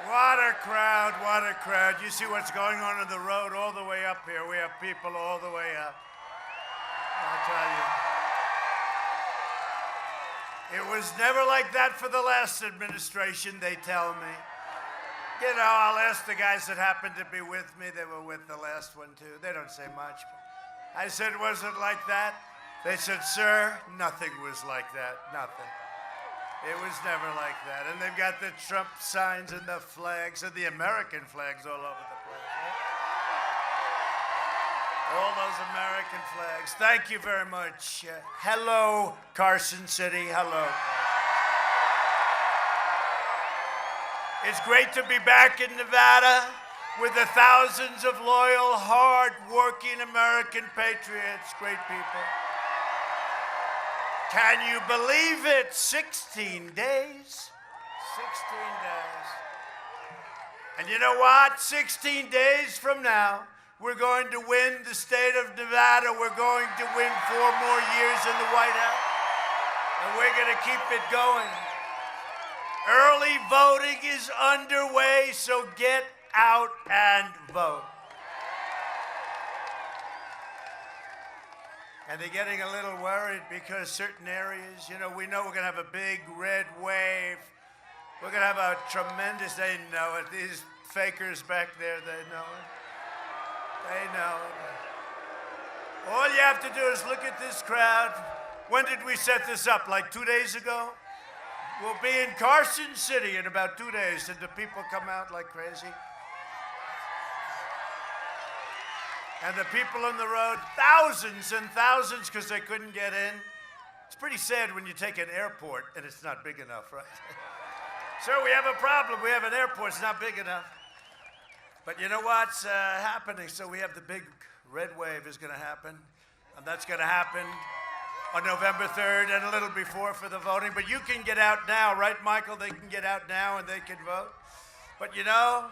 What a crowd, what a crowd. You see what's going on the road all the way up here. We have people all the way up. I'll tell you. It was never like that for the last administration, they tell me. You know, I'll ask the guys that happened to be with me. They were with the last one, too. They don't say much. I said, was it like that? They said, sir, nothing was like that, nothing. It was never like that. And they've got the Trump signs and the flags and the American flags all over the place. Right? All those American flags. Thank you very much. Hello, Carson City. Hello. It's great to be back in Nevada with the thousands of loyal, hard-working American patriots. Great people. Can you believe it? 16 days. 16 days. And you know what? 16 days from now, we're going to win the state of Nevada. We're going to win 4 more years in the White House. And we're going to keep it going. Early voting is underway, so get out and vote. And they're getting a little worried because certain areas, you know we're going to have a big red wave. We're going to have a tremendous, they know it. These fakers back there, they know it. They know it. All you have to do is look at this crowd. When did we set this up? Like 2 days ago? We'll be in Carson City in about 2 days. Did the people come out like crazy? And the people on the road, thousands and thousands, because they couldn't get in. It's pretty sad when you take an airport and it's not big enough, right? Sir, we have a problem. We have an airport. It's not big enough. But you know what's happening? So we have the big red wave is going to happen. And that's going to happen on November 3rd and a little before for the voting. But you can get out now, right, Michael? They can get out now and they can vote. But you know,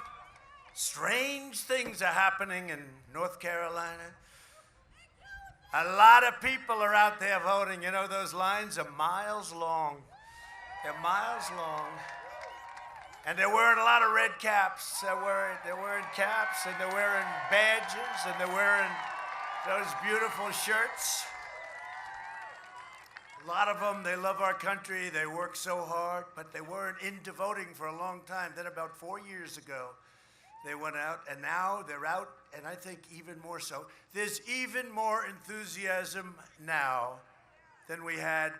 strange things are happening in North Carolina. A lot of people are out there voting. You know, those lines are miles long. They're miles long. And they're wearing a lot of red caps. They're wearing caps, and they're wearing badges, and they're wearing those beautiful shirts. A lot of them, they love our country. They work so hard, but they weren't into voting for a long time. Then about 4 years ago, they went out, and now they're out, and I think even more so. There's even more enthusiasm now than we had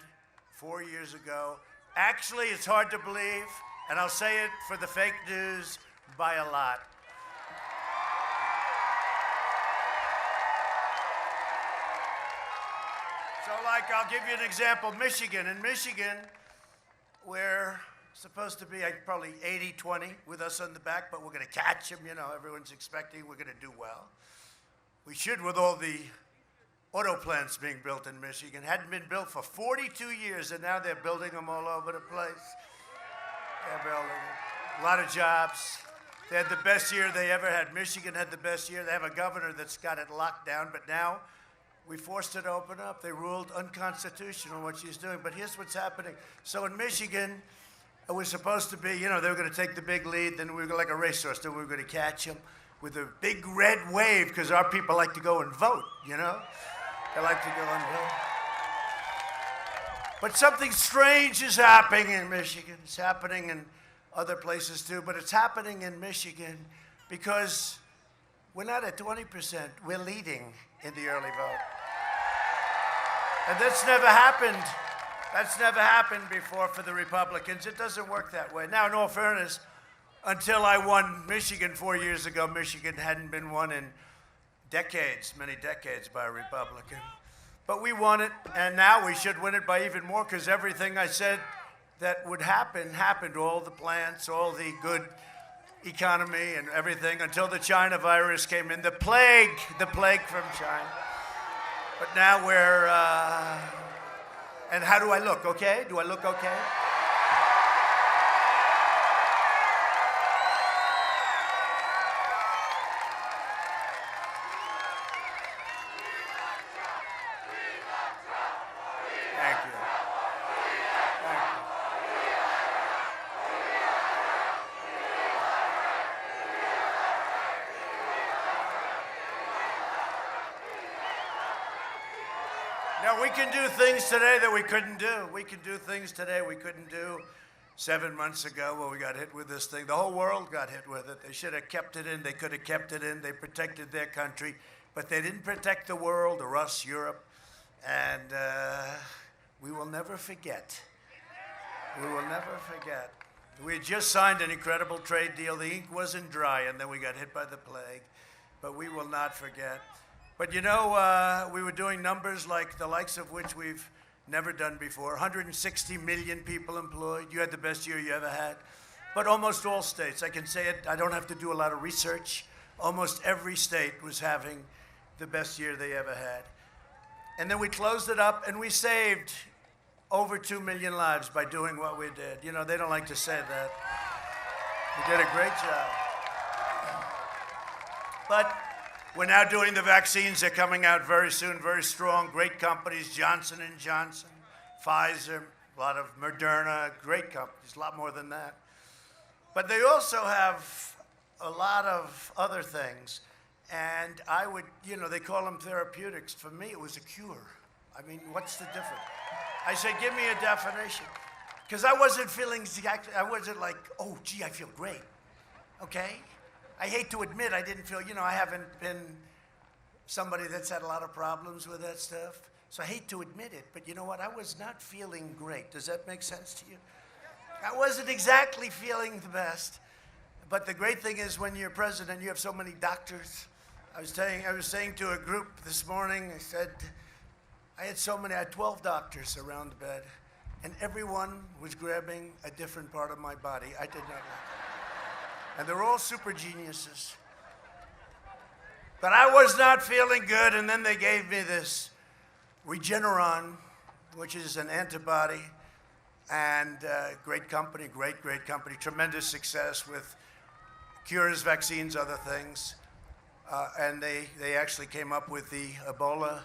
4 years ago. Actually, it's hard to believe, and I'll say it for the fake news, by a lot. So, like, I'll give you an example. Michigan. In Michigan, we're supposed to be probably 80-20 with us on the back, but we're going to catch them. You know, everyone's expecting we're going to do well. We should with all the auto plants being built in Michigan. Hadn't been built for 42 years, and now they're building them all over the place. They're building them. A lot of jobs. They had the best year they ever had. Michigan had the best year. They have a governor that's got it locked down, but now we forced it to open up. They ruled unconstitutional what she's doing. But here's what's happening. So in Michigan, it was supposed to be, you know, they were going to take the big lead. Then we were like a racehorse. Then we were going to catch them with a big red wave because our people like to go and vote, you know. They like to go and vote. But something strange is happening in Michigan. It's happening in other places too. But it's happening in Michigan because we're not at 20%. We're leading in the early vote. And that's never happened. That's never happened before for the Republicans. It doesn't work that way. Now, in all fairness, until I won Michigan 4 years ago, Michigan hadn't been won in decades, many decades by a Republican. But we won it, and now we should win it by even more because everything I said that would happen happened. All the plants, all the good economy and everything until the China virus came in. The plague from China. But now we're, and how do I look, okay? Do I look okay? Thank you. Thank you. Yeah, we can do things today that we couldn't do. We can do things today we couldn't do 7 months ago when we got hit with this thing. The whole world got hit with it. They should have kept it in. They could have kept it in. They protected their country, but they didn't protect the world or us, Europe. And we will never forget. We will never forget. We had just signed an incredible trade deal. The ink wasn't dry, and then we got hit by the plague. But we will not forget. But you know, we were doing numbers like the likes of which we've never done before. 160 million people employed. You had the best year you ever had. But almost all states, I can say it, I don't have to do a lot of research. Almost every state was having the best year they ever had. And then we closed it up, and we saved over 2 million lives by doing what we did. You know, they don't like to say that. We did a great job. But we're now doing the vaccines. They're coming out very soon, very strong. Great companies, Johnson & Johnson, Pfizer, a lot of Moderna, great companies, a lot more than that. But they also have a lot of other things. And I would, you know, they call them therapeutics. For me, it was a cure. I mean, what's the difference? I said, give me a definition. Because I wasn't feeling, I wasn't like, oh, gee, I feel great. Okay? I hate to admit I didn't feel, you know, I haven't been somebody that's had a lot of problems with that stuff. So I hate to admit it, but you know what? I was not feeling great. Does that make sense to you? I wasn't exactly feeling the best. But the great thing is when you're president, you have so many doctors. I was saying to a group this morning, I said, I had 12 doctors around the bed, and everyone was grabbing a different part of my body. I did not like it. And they're all super geniuses. But I was not feeling good, and then they gave me this Regeneron, which is an antibody, and great company, great company, tremendous success with cures, vaccines, other things. And they actually came up with the Ebola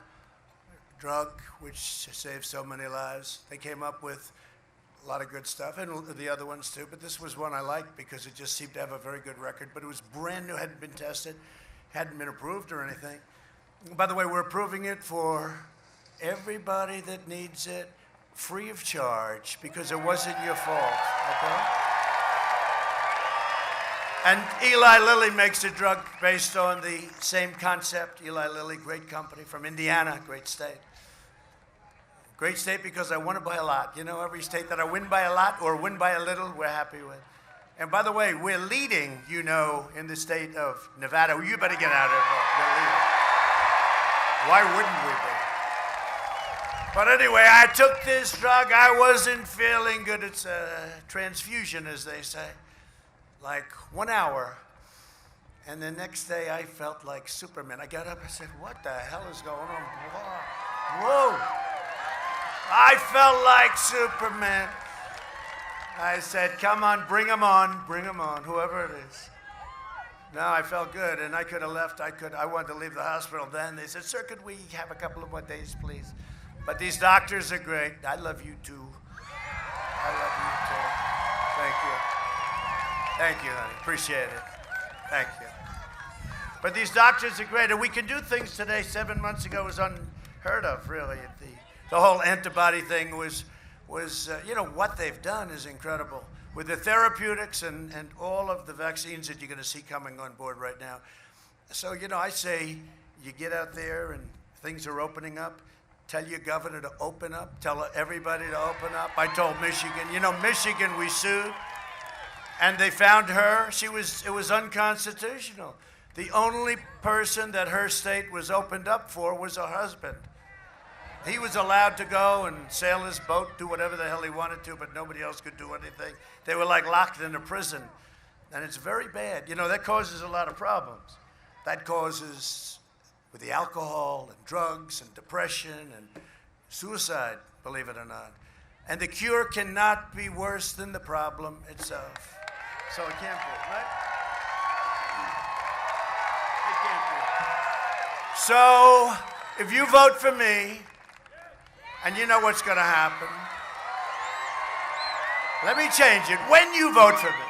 drug, which saved so many lives. They came up with a lot of good stuff, and the other ones too, but this was one I liked because it just seemed to have a very good record, but it was brand new, hadn't been tested, hadn't been approved or anything. By the way, we're approving it for everybody that needs it, free of charge, because it wasn't your fault, okay? And Eli Lilly makes a drug based on the same concept. Eli Lilly, great company from Indiana, great state. Great state because I won by a lot. You know, every state that I win by a lot or win by a little, we're happy with. And by the way, we're leading, you know, in the state of Nevada. Well, you better get out of here. We're leading. Why wouldn't we be? But anyway, I took this drug. I wasn't feeling good. It's a transfusion, as they say. Like 1 hour, and the next day I felt like Superman. I got up, I said, what the hell is going on? Whoa. I felt like Superman. I said, come on, bring him on, whoever it is. No, I felt good, and I could have left. I wanted to leave the hospital then. They said, sir, could we have a couple of more days, please? But these doctors are great. I love you too. I love you too. Thank you. Thank you, honey. Appreciate it. Thank you. But these doctors are great, and we can do things today. 7 months ago was unheard of, really. The whole antibody thing was you know, what they've done is incredible. With the therapeutics and all of the vaccines that you're going to see coming on board right now. So, you know, I say you get out there and things are opening up. Tell your governor to open up. Tell everybody to open up. I told Michigan. You know, Michigan, we sued. And they found her. It was unconstitutional. The only person that her state was opened up for was her husband. He was allowed to go and sail his boat, do whatever the hell he wanted to, but nobody else could do anything. They were like locked in a prison. And it's very bad. You know, that causes a lot of problems. That causes, with the alcohol and drugs and depression and suicide, believe it or not. And the cure cannot be worse than the problem itself. So it can't be, right? It can't be. So if you vote for me, and you know what's going to happen, let me change it. When you vote for me,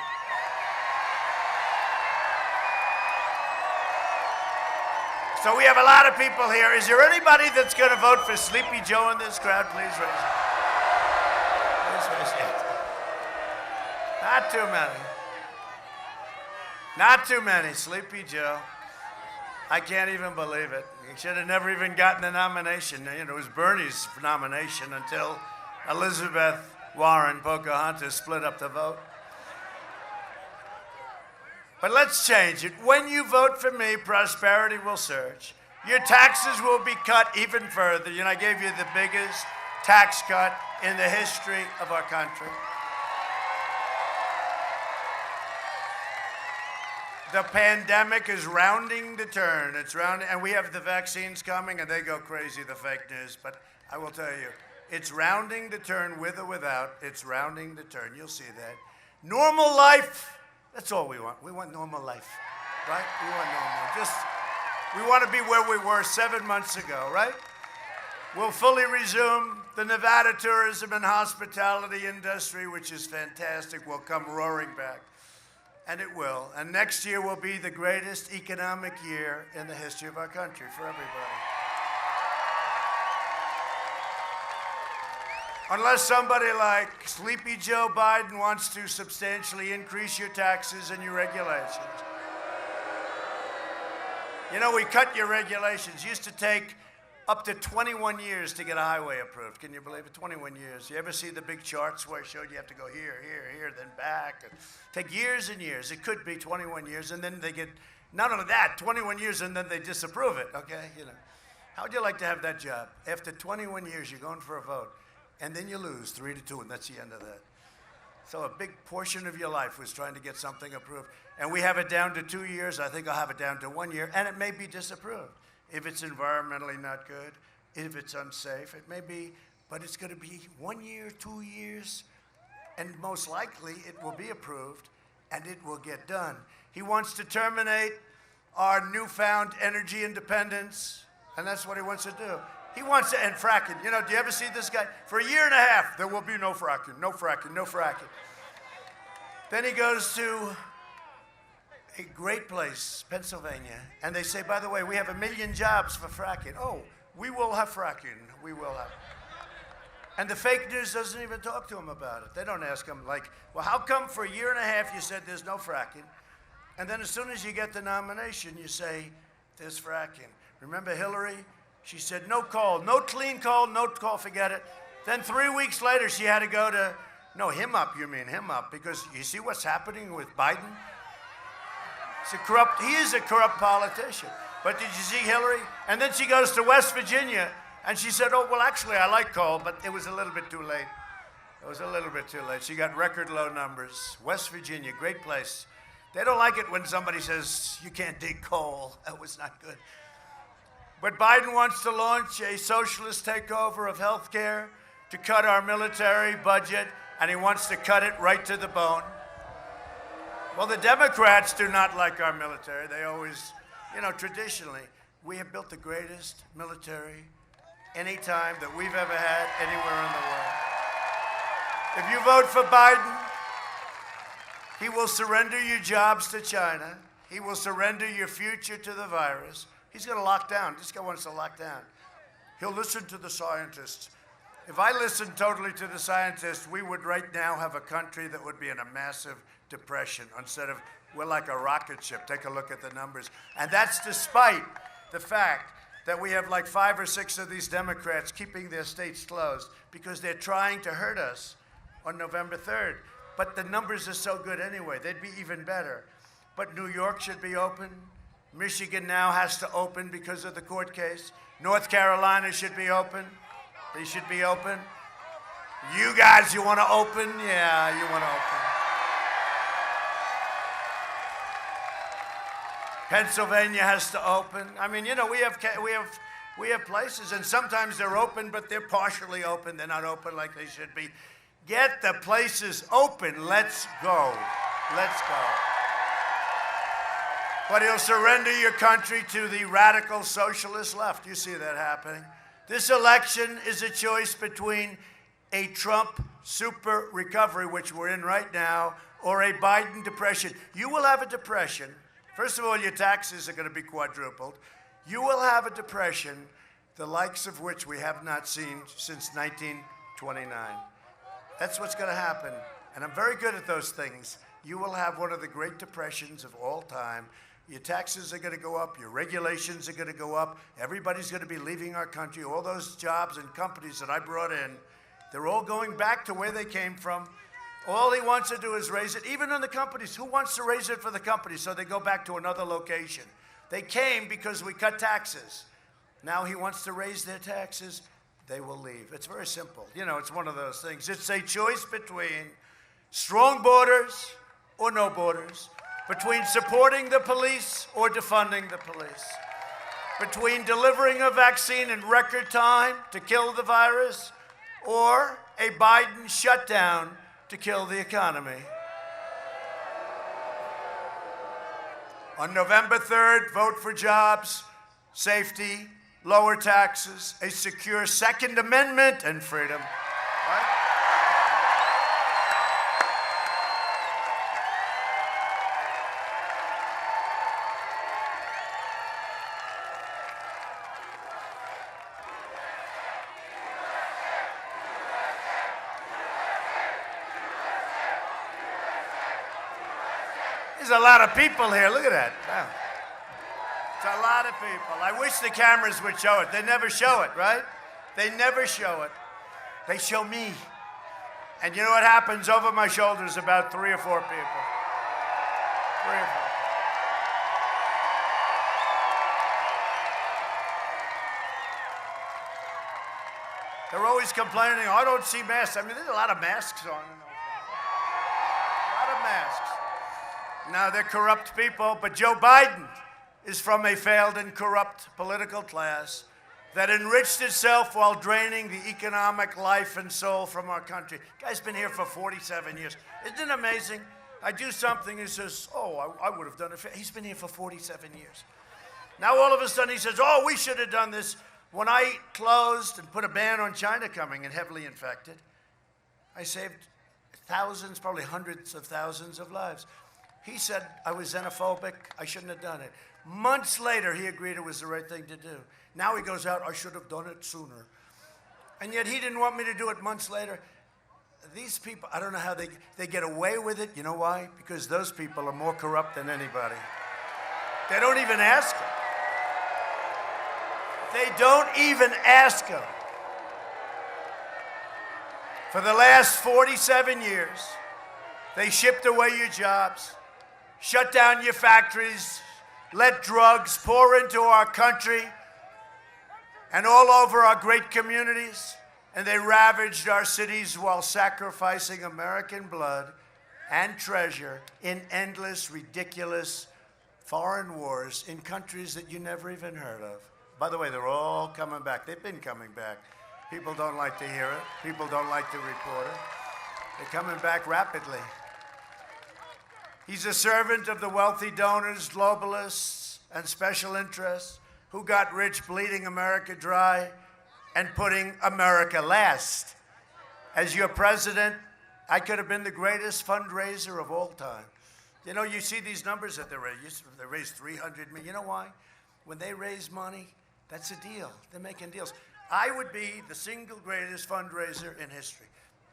So we have a lot of people here. Is there anybody that's going to vote for Sleepy Joe in this crowd? Please raise it. Please raise it. Not too many. Not too many. Sleepy Joe. I can't even believe it. He should have never even gotten the nomination. You know, it was Bernie's nomination until Elizabeth Warren, Pocahontas, split up the vote. But let's change it. When you vote for me, prosperity will surge. Your taxes will be cut even further. You know, I gave you the biggest tax cut in the history of our country. The pandemic is rounding the turn. It's rounding, and we have the vaccines coming, and they go crazy, the fake news. But I will tell you, it's rounding the turn with or without. It's rounding the turn. You'll see that. Normal life. That's all we want. We want normal life, right? We want normal. We want to be where we were 7 months ago, right? We'll fully resume the Nevada tourism and hospitality industry, which is fantastic. Will come roaring back, and it will. And next year will be the greatest economic year in the history of our country for everybody. Unless somebody like Sleepy Joe Biden wants to substantially increase your taxes and your regulations. You know, we cut your regulations. It used to take up to 21 years to get a highway approved. Can you believe it? 21 years. You ever see the big charts where it showed you have to go here, here, here, then back? And take years and years. It could be 21 years, and then they get, not only that, 21 years, and then they disapprove it, okay? You know, how would you like to have that job? After 21 years, you're going for a vote. And then you lose 3-2, and that's the end of that. So a big portion of your life was trying to get something approved. And we have it down to 2 years. I think I'll have it down to 1 year, and it may be disapproved. If it's environmentally not good, if it's unsafe, it may be, but it's going to be 1 year, 2 years, and most likely it will be approved, and it will get done. He wants to terminate our newfound energy independence, and that's what he wants to do. He wants to end fracking. You know, do you ever see this guy? For a year and a half, there will be no fracking, no fracking, no fracking. Then he goes to a great place, Pennsylvania, and they say, by the way, we have 1 million jobs for fracking. Oh, we will have fracking. We will have. And the fake news doesn't even talk to him about it. They don't ask him, like, well, how come for a year and a half you said there's no fracking? And then as soon as you get the nomination, you say, there's fracking. Remember Hillary? She said, no coal, no clean coal, no coal, forget it. Then 3 weeks later, she had to go to, no, him up, you mean him up, because you see what's happening with Biden? He is a corrupt politician. But did you see Hillary? And then she goes to West Virginia, and she said, oh, well, actually, I like coal, but it was a little bit too late. It was a little bit too late. She got record low numbers. West Virginia, great place. They don't like it when somebody says, you can't dig coal. That was not good. But Biden wants to launch a socialist takeover of health care to cut our military budget, and he wants to cut it right to the bone. Well, the Democrats do not like our military. They always, you know, traditionally, we have built the greatest military anytime that we've ever had anywhere in the world. If you vote for Biden, he will surrender your jobs to China. He will surrender your future to the virus. He's going to lock down. This guy wants to lock down. He'll listen to the scientists. If I listened totally to the scientists, we would right now have a country that would be in a massive depression. Instead of, we're like a rocket ship. Take a look at the numbers. And that's despite the fact that we have like 5 or 6 of these Democrats keeping their states closed because they're trying to hurt us on November 3rd. But the numbers are so good anyway. They'd be even better. But New York should be open. Michigan now has to open because of the court case. North Carolina should be open. They should be open. You guys, you want to open? Yeah, you want to open. Pennsylvania has to open. I mean, you know, we have places, and sometimes they're open, but they're partially open. They're not open like they should be. Get the places open. Let's go. Let's go. But he'll surrender your country to the radical socialist left. You see that happening. This election is a choice between a Trump super recovery, which we're in right now, or a Biden depression. You will have a depression. First of all, your taxes are going to be quadrupled. You will have a depression, the likes of which we have not seen since 1929. That's what's going to happen. And I'm very good at those things. You will have one of the great depressions of all time. Your taxes are going to go up. Your regulations are going to go up. Everybody's going to be leaving our country. All those jobs and companies that I brought in, they're all going back to where they came from. All he wants to do is raise it. Even in the companies, who wants to raise it for the companies so they go back to another location? They came because we cut taxes. Now he wants to raise their taxes. They will leave. It's very simple. You know, it's one of those things. It's a choice between strong borders or no borders, between supporting the police or defunding the police, between delivering a vaccine in record time to kill the virus or a Biden shutdown to kill the economy. On November 3rd, vote for jobs, safety, lower taxes, a secure Second Amendment, and freedom. Right? There's a lot of people here. Look at that. Wow. It's a lot of people. I wish the cameras would show it. They never show it, right? They never show it. They show me. And you know what happens over my shoulders? About 3 or 4 people. 3 or 4. They're always complaining, I don't see masks. I mean, there's a lot of masks on. A lot of masks. Now, they're corrupt people, but Joe Biden is from a failed and corrupt political class that enriched itself while draining the economic life and soul from our country. Guy's been here for 47 years. Isn't it amazing? I do something, he says, oh, I would have done it. He's been here for 47 years. Now, all of a sudden, he says, oh, we should have done this. When I closed and put a ban on China coming and heavily infected, I saved thousands, probably hundreds of thousands of lives. He said I was xenophobic. I shouldn't have done it. Months later, he agreed it was the right thing to do. Now he goes out, I should have done it sooner. And yet he didn't want me to do it months later. These people, I don't know how they get away with it. You know why? Because those people are more corrupt than anybody. They don't even ask them. They don't even ask them. For the last 47 years, they shipped away your jobs, shut down your factories, let drugs pour into our country and all over our great communities, and they ravaged our cities while sacrificing American blood and treasure in endless, ridiculous foreign wars in countries that you never even heard of. By the way, they're all coming back. They've been coming back. People don't like to hear it. People don't like to report it. They're coming back rapidly. He's a servant of the wealthy donors, globalists, and special interests who got rich bleeding America dry and putting America last. As your president, I could have been the greatest fundraiser of all time. You know, you see these numbers that they raised $300 million. You know why? When they raise money, that's a deal. They're making deals. I would be the single greatest fundraiser in history.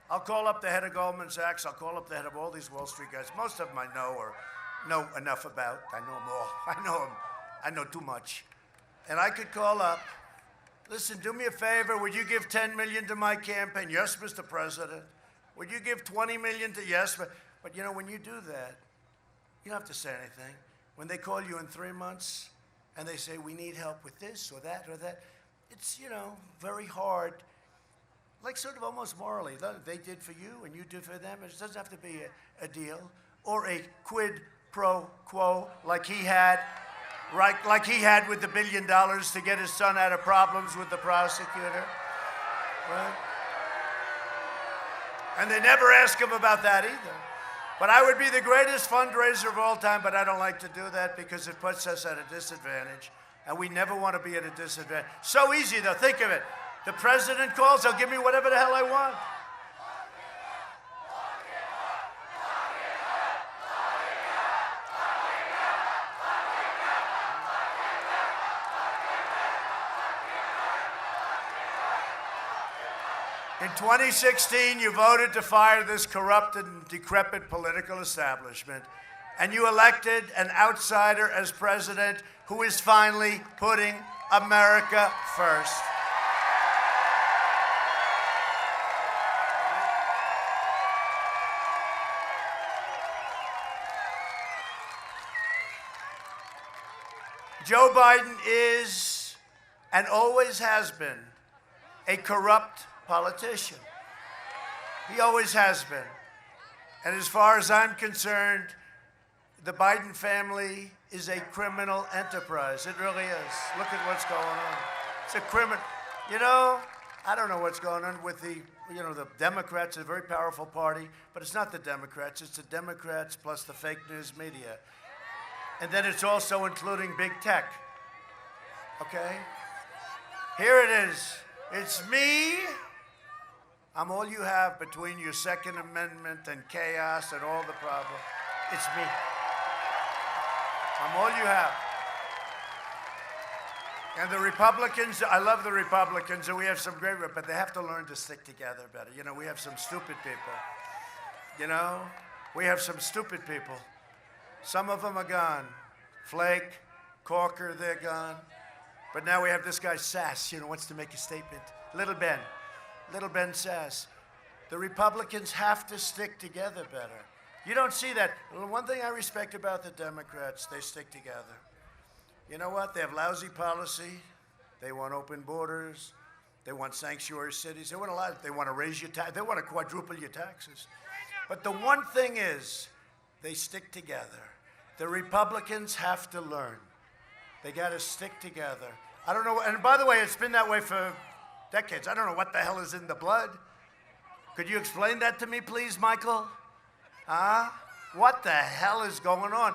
I'll call up the head of Goldman Sachs. I'll call up the head of all these Wall Street guys. Most of them I know or know enough about. I know them all. I know them. I know too much. And I could call up, listen, do me a favor. Would you give $10 million to my campaign? Yes, Mr. President. Would you give $20 million to, yes, but you know, when you do that, you don't have to say anything. When they call you in 3 months and they say, we need help with this or that, it's, you know, very hard. Like sort of almost morally. They did for you and you did for them. It doesn't have to be a deal or a quid pro quo like he had, right? Like he had with the $1 billion to get his son out of problems with the prosecutor, right? And they never ask him about that either. But I would be the greatest fundraiser of all time, but I don't like to do that because it puts us at a disadvantage. And we never want to be at a disadvantage. So easy, though. Think of it. The president calls, he'll give me whatever the hell I want. In 2016, you voted to fire this corrupted and decrepit political establishment, and you elected an outsider as president who is finally putting America first. Joe Biden is, and always has been, a corrupt politician. He always has been. And as far as I'm concerned, the Biden family is a criminal enterprise. It really is. Look at what's going on. It's a criminal. You know, I don't know what's going on with the Democrats, a very powerful party, but it's not the Democrats. It's the Democrats plus the fake news media. And then it's also including big tech. Okay? Here it is. It's me. I'm all you have between your Second Amendment and chaos and all the problems. It's me. I'm all you have. And the Republicans, I love the Republicans, and we have some great, but they have to learn to stick together better. You know, we have some stupid people. You know, we have some stupid people. Some of them are gone. Flake, Corker, they're gone. But now we have this guy Sass, wants to make a statement. Little Ben Sass. The Republicans have to stick together better. You don't see that. One thing I respect about the Democrats, they stick together. You know what? They have lousy policy. They want open borders. They want sanctuary cities. They want a lot. They want to raise your tax. They want to quadruple your taxes. But the one thing is, they stick together. The Republicans have to learn. They got to stick together. I don't know. And by the way, it's been that way for decades. I don't know what the hell is in the blood. Could you explain that to me, please, Michael? Huh? What the hell is going on?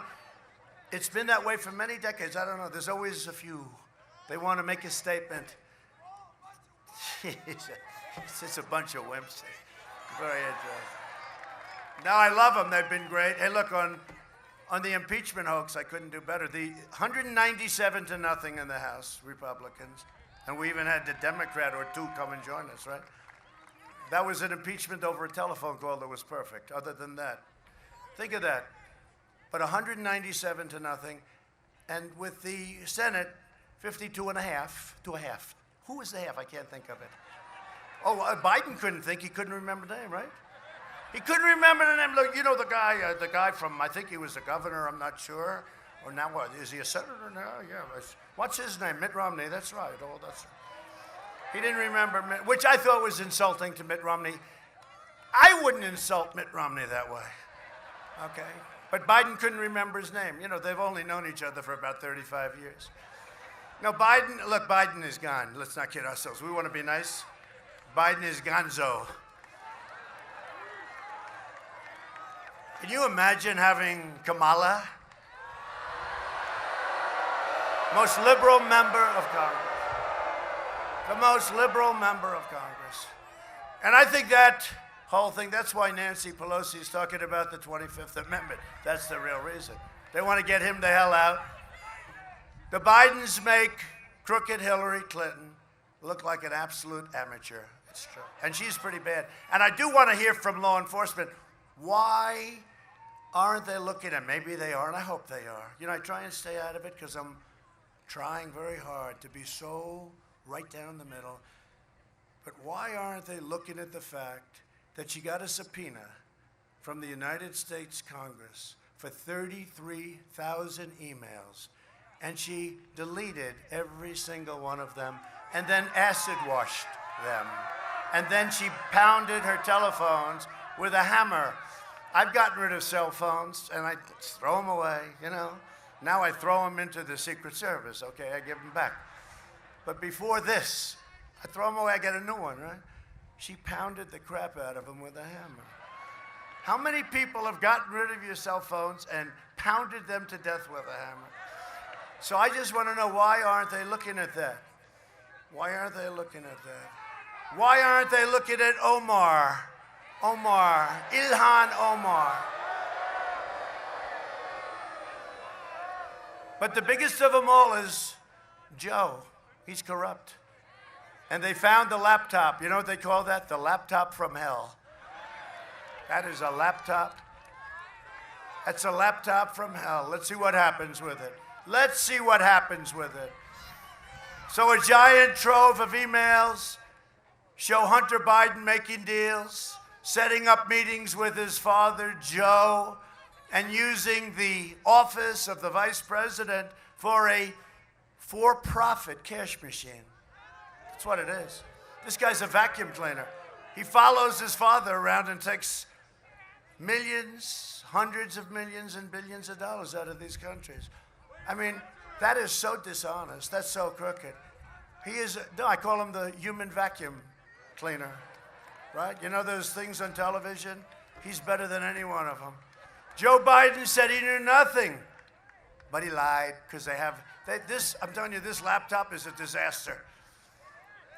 It's been that way for many decades. I don't know. There's always a few. They want to make a statement. It's just a bunch of wimps. Very interesting. No, I love them. They've been great. Hey, look, on the impeachment hoax, I couldn't do better. The 197-0 in the House, Republicans, and we even had the Democrat or two come and join us, right? That was an impeachment over a telephone call that was perfect. Other than that, think of that. But 197-0, and with the Senate, 52.5 to a half. Who was the half? I can't think of it. Oh, Biden couldn't think. He couldn't remember the name, right? He couldn't remember the name. Look, the guy from, I think he was the governor, I'm not sure. Or now what, is he a senator now? Yeah. What's his name? Mitt Romney, that's right. Oh, that's right. He didn't remember, which I thought was insulting to Mitt Romney. I wouldn't insult Mitt Romney that way, okay? But Biden couldn't remember his name. They've only known each other for about 35 years. Now, Biden is gone. Let's not kid ourselves. We want to be nice. Biden is gonzo. Can you imagine having Kamala? Most liberal member of Congress. The most liberal member of Congress. And I think that whole thing, that's why Nancy Pelosi is talking about the 25th Amendment. That's the real reason. They want to get him the hell out. The Bidens make crooked Hillary Clinton look like an absolute amateur. It's true. And she's pretty bad. And I do want to hear from law enforcement, why aren't they looking at, maybe they are, and I hope they are. I try and stay out of it because I'm trying very hard to be so right down the middle. But why aren't they looking at the fact that she got a subpoena from the United States Congress for 33,000 emails, and she deleted every single one of them and then acid washed them. And then she pounded her telephones with a hammer. I've gotten rid of cell phones, and I throw them away, Now I throw them into the Secret Service, okay? I give them back. But before this, I throw them away, I get a new one, right? She pounded the crap out of them with a hammer. How many people have gotten rid of your cell phones and pounded them to death with a hammer? So I just want to know, why aren't they looking at that? Why aren't they looking at that? Why aren't they looking at Ilhan Omar? But the biggest of them all is Joe. He's corrupt. And they found the laptop. You know what they call that? The laptop from hell. That is a laptop. That's a laptop from hell. Let's see what happens with it. Let's see what happens with it. So a giant trove of emails show Hunter Biden making deals, setting up meetings with his father, Joe, and using the office of the vice president for a for-profit cash machine. That's what it is. This guy's a vacuum cleaner. He follows his father around and takes millions, hundreds of millions, and billions of dollars out of these countries. I mean, that is so dishonest. That's so crooked. He is, no, I call him the human vacuum cleaner, right? You know those things on television? He's better than any one of them. Joe Biden said he knew nothing, but he lied because I'm telling you, this laptop is a disaster.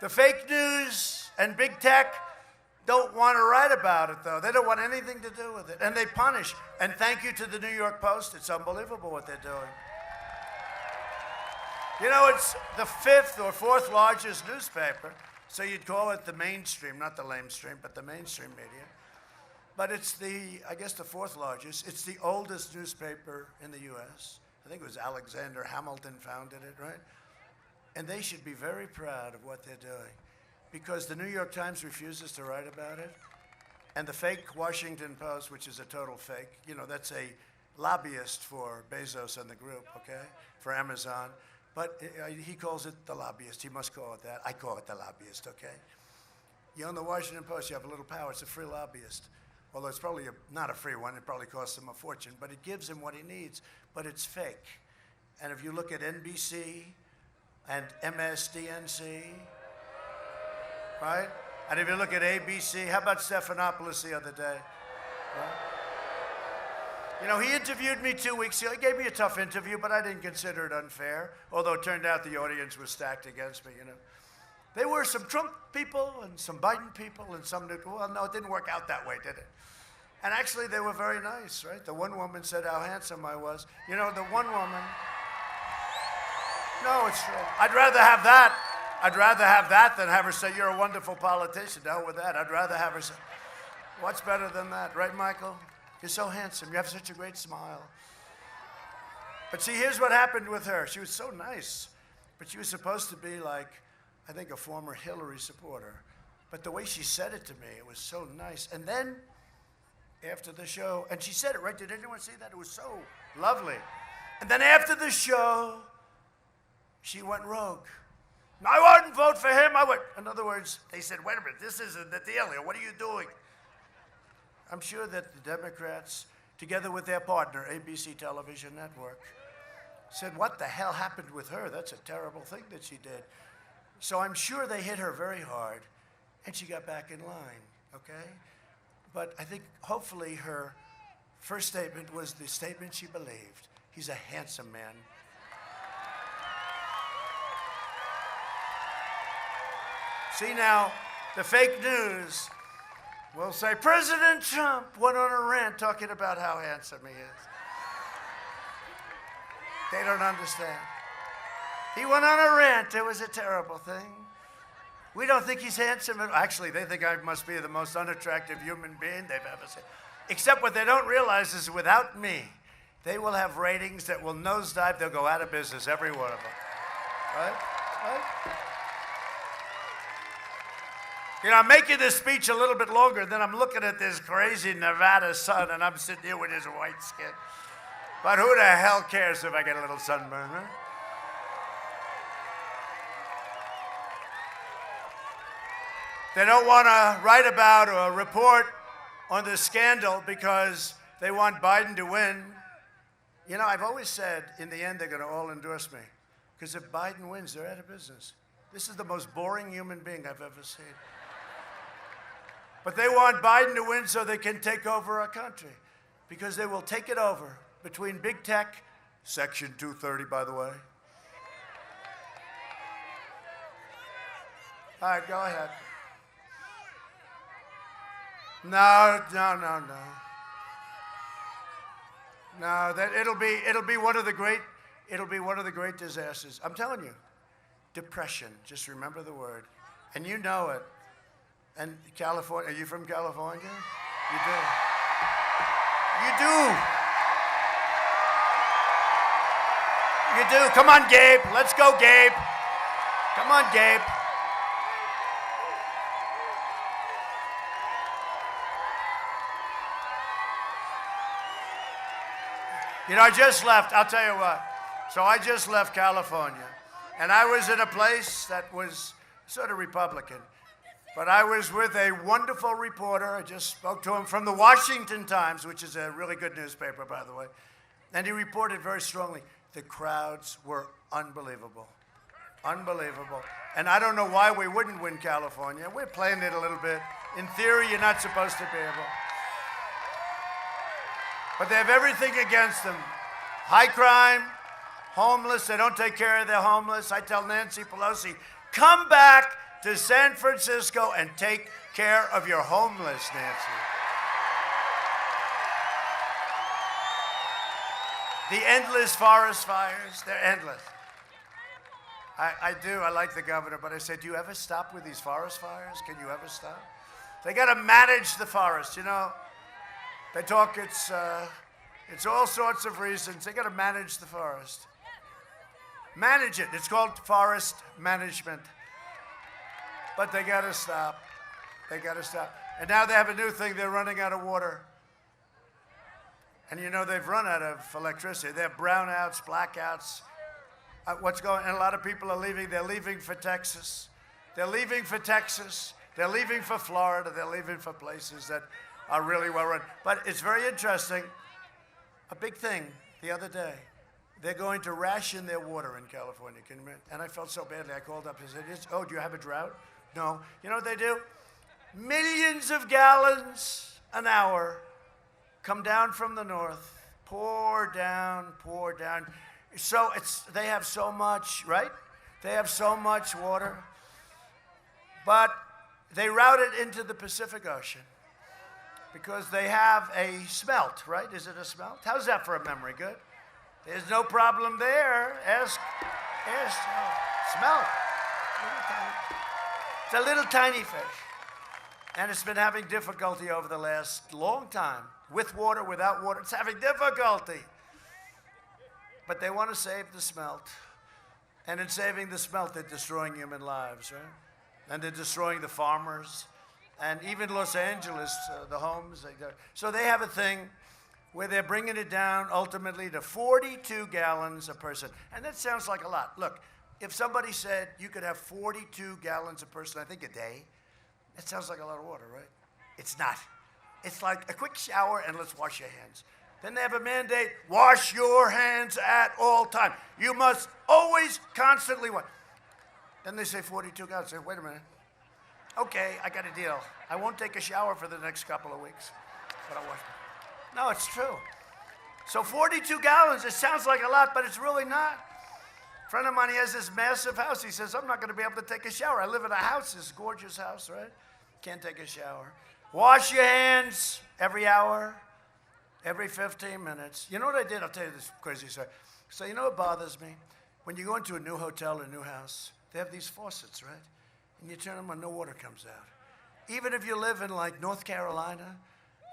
The fake news and big tech don't want to write about it, though. They don't want anything to do with it. And they punish. And thank you to the New York Post. It's unbelievable what they're doing. You know, it's the 5th or 4th largest newspaper, so you'd call it the mainstream, not the lamestream, but the mainstream media. But it's I guess the 4th largest. It's the oldest newspaper in the U.S. I think it was Alexander Hamilton founded it, right? And they should be very proud of what they're doing, because the New York Times refuses to write about it. And the fake Washington Post, which is a total fake, you know, that's a lobbyist for Bezos and the group, okay, for Amazon. But he calls it the lobbyist. He must call it that. I call it the lobbyist, okay? You own the Washington Post, you have a little power. It's a free lobbyist. Although it's probably not a free one. It probably costs him a fortune. But it gives him what he needs. But it's fake. And if you look at NBC and MSDNC, right? And if you look at ABC, how about Stephanopoulos the other day? Right? You know, he interviewed me 2 weeks ago. He gave me a tough interview, but I didn't consider it unfair, although it turned out the audience was stacked against me, you know. There were some Trump people and some Biden people and some, well, no, it didn't work out that way, did it? And actually, they were very nice, right? The one woman said how handsome I was. You know, the one woman, no, it's true. I'd rather have that. I'd rather have that than have her say, you're a wonderful politician. The hell with that. I'd rather have her say, what's better than that, right, Michael? You're so handsome. You have such a great smile. But see, here's what happened with her. She was so nice, but she was supposed to be like, I think, a former Hillary supporter. But the way she said it to me, it was so nice. And then, after the show, and she said it, right? Did anyone see that? It was so lovely. And then after the show, she went rogue. I wouldn't vote for him. In other words, they said, wait a minute, this isn't the deal here. What are you doing? I'm sure that the Democrats, together with their partner, ABC Television Network, said, what the hell happened with her? That's a terrible thing that she did. So I'm sure they hit her very hard, and she got back in line, okay? But I think hopefully her first statement was the statement she believed. He's a handsome man. See now, the fake news will say, President Trump went on a rant talking about how handsome he is. They don't understand. He went on a rant. It was a terrible thing. We don't think he's handsome. Actually, they think I must be the most unattractive human being they've ever seen. Except what they don't realize is without me, they will have ratings that will nosedive. They'll go out of business, every one of them. Right? Right? You know, I'm making this speech a little bit longer, then I'm looking at this crazy Nevada sun, and I'm sitting here with his white skin. But who the hell cares if I get a little sunburn, right? They don't want to write about or report on the scandal because they want Biden to win. You know, I've always said, in the end, they're going to all endorse me. Because if Biden wins, they're out of business. This is the most boring human being I've ever seen. But they want Biden to win so they can take over our country. Because they will take it over between big tech, Section 230, by the way. All right, go ahead. No. No, it'll be one of the great disasters. I'm telling you, depression. Just remember the word. And you know it. And California, are you from California? You do. You do. You do. Come on, Gabe. Let's go, Gabe. Come on, Gabe. You know, I just left. I'll tell you what. So I just left California. And I was in a place that was sort of Republican. But I was with a wonderful reporter. I just spoke to him from the Washington Times, which is a really good newspaper, by the way. And he reported very strongly. The crowds were unbelievable. Unbelievable. And I don't know why we wouldn't win California. We're playing it a little bit. In theory, you're not supposed to be able. But they have everything against them. High crime, homeless. They don't take care of their homeless. I tell Nancy Pelosi, come back to San Francisco and take care of your homeless, Nancy. The endless forest fires, they're endless. I do, I like the governor, but I said, do you ever stop with these forest fires? Can you ever stop? They got to manage the forest, you know. They talk it's all sorts of reasons. They got to manage the forest. Manage it. It's called forest management. But they got to stop. They got to stop. And now they have a new thing. They're running out of water. And you know, they've run out of electricity. They have brownouts, blackouts. What's going on? And a lot of people are leaving. They're leaving for Texas. They're leaving for Texas. They're leaving for Florida. They're leaving for places that are really well run. But it's very interesting. A big thing the other day. They're going to ration their water in California. And I felt so badly. I called up and said, oh, do you have a drought? No. You know what they do? Millions of gallons an hour come down from the north, pour down, pour down. So they have so much, right? They have so much water. But they route it into the Pacific Ocean because they have a smelt, right? Is it a smelt? How's that for a memory? Good? There's no problem there. Ask, smelt. It's a little tiny fish. And it's been having difficulty over the last long time. With water, without water, it's having difficulty. But they want to save the smelt. And in saving the smelt, they're destroying human lives, right? And they're destroying the farmers. And even Los Angeles, the homes. So they have a thing where they're bringing it down ultimately to 42 gallons a person. And that sounds like a lot. Look, if somebody said you could have 42 gallons a person, I think a day, that sounds like a lot of water, right? It's not. It's like a quick shower and let's wash your hands. Then they have a mandate, wash your hands at all times. You must always, constantly wash. Then they say 42 gallons. I say, wait a minute. Okay, I got a deal. I won't take a shower for the next couple of weeks, but I'll wash. No, it's true. So 42 gallons, it sounds like a lot, but it's really not. A friend of mine, he has this massive house. He says, I'm not going to be able to take a shower. I live in a house, this gorgeous house, right? Can't take a shower. Wash your hands every hour, every 15 minutes. You know what I did? I'll tell you this crazy story. So you know what bothers me? When you go into a new hotel or a new house, they have these faucets, right? And you turn them on, no water comes out. Even if you live in like North Carolina,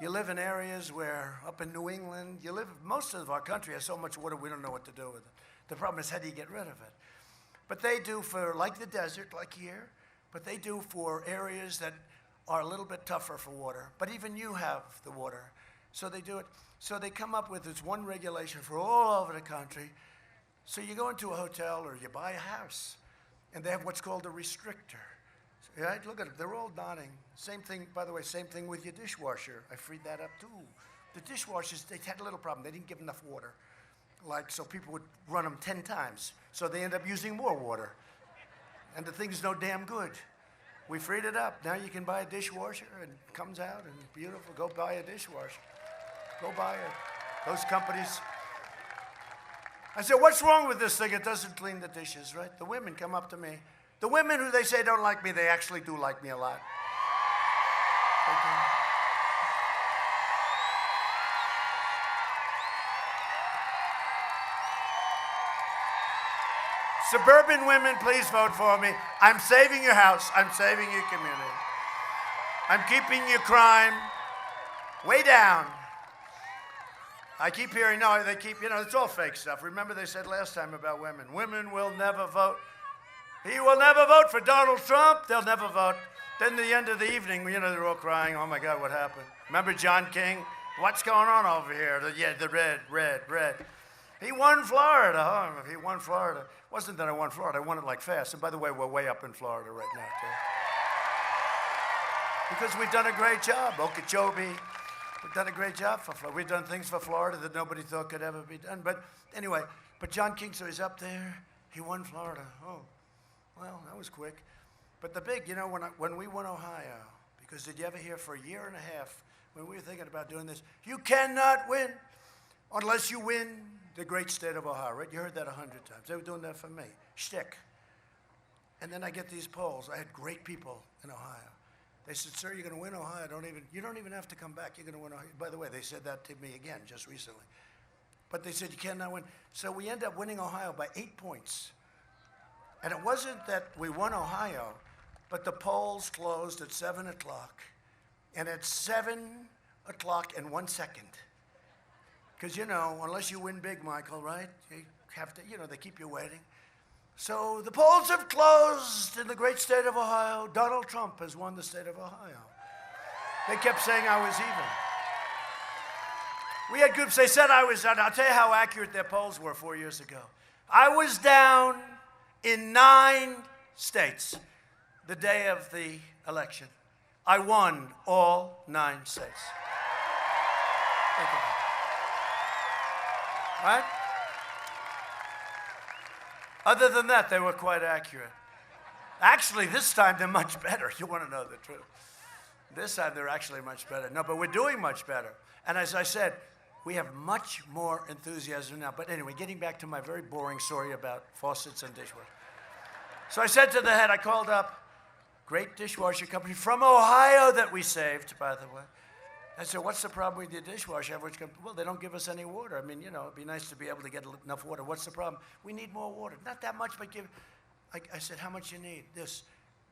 you live in areas where, up in New England, most of our country has so much water we don't know what to do with it. The problem is how do you get rid of it? But they do for, like the desert, like here, but they do for areas that are a little bit tougher for water. But even you have the water. So they do it. So they come up with this one regulation for all over the country. So you go into a hotel or you buy a house, and they have what's called a restrictor. Right? Look at it. They're all nodding. Same thing, by the way, same thing with your dishwasher. I freed that up, too. The dishwashers, they had a little problem. They didn't give enough water. So people would run them 10 times. So they end up using more water. And the thing's no damn good. We freed it up. Now you can buy a dishwasher, and it comes out, and it's beautiful. Go buy a dishwasher. Go buy it. Those companies. I said, what's wrong with this thing? It doesn't clean the dishes, right? The women come up to me. The women who they say don't like me, they actually do like me a lot. Suburban women, please vote for me. I'm saving your house. I'm saving your community. I'm keeping your crime way down. I keep hearing, no, they keep, it's all fake stuff. Remember they said last time about women. Women will never vote. He will never vote for Donald Trump. They'll never vote. Then at the end of the evening, they're all crying, oh my God, what happened? Remember John King? What's going on over here? The red. He won Florida. He won Florida. It wasn't that I won Florida. I won it like fast. And by the way, we're way up in Florida right now, too. Because we've done a great job. Okeechobee, we've done a great job for Florida. We've done things for Florida that nobody thought could ever be done. But anyway, John King, so he's up there. He won Florida. Oh, well, that was quick. But the big, when we won Ohio, because did you ever hear for a year and a half, when we were thinking about doing this, you cannot win unless you win the great state of Ohio, right? You heard that 100 times. They were doing that for me. Shtick. And then I get these polls. I had great people in Ohio. They said, sir, you're going to win Ohio. You don't even have to come back. You're going to win Ohio. By the way, they said that to me again just recently. But they said, you cannot win. So we end up winning Ohio by 8 points. And it wasn't that we won Ohio, but the polls closed at 7 o'clock. And at 7 o'clock and 1 second, because, unless you win big, Michael, right? You have to, they keep you waiting. So the polls have closed in the great state of Ohio. Donald Trump has won the state of Ohio. They kept saying I was even. We had groups, they said I was down. I'll tell you how accurate their polls were 4 years ago. I was down in 9 states the day of the election. I won all 9 states. Think about it. Right? Other than that, they were quite accurate. Actually, this time they're much better. You want to know the truth. This time they're actually much better. No, but we're doing much better. And as I said, we have much more enthusiasm now. But anyway, getting back to my very boring story about faucets and dishwashers. So I said to the head, I called up, great dishwasher company from Ohio that we saved, by the way. I said, what's the problem with your dishwasher? Well, they don't give us any water. I mean, it'd be nice to be able to get enough water. What's the problem? We need more water. Not that much, but I said, how much you need? This.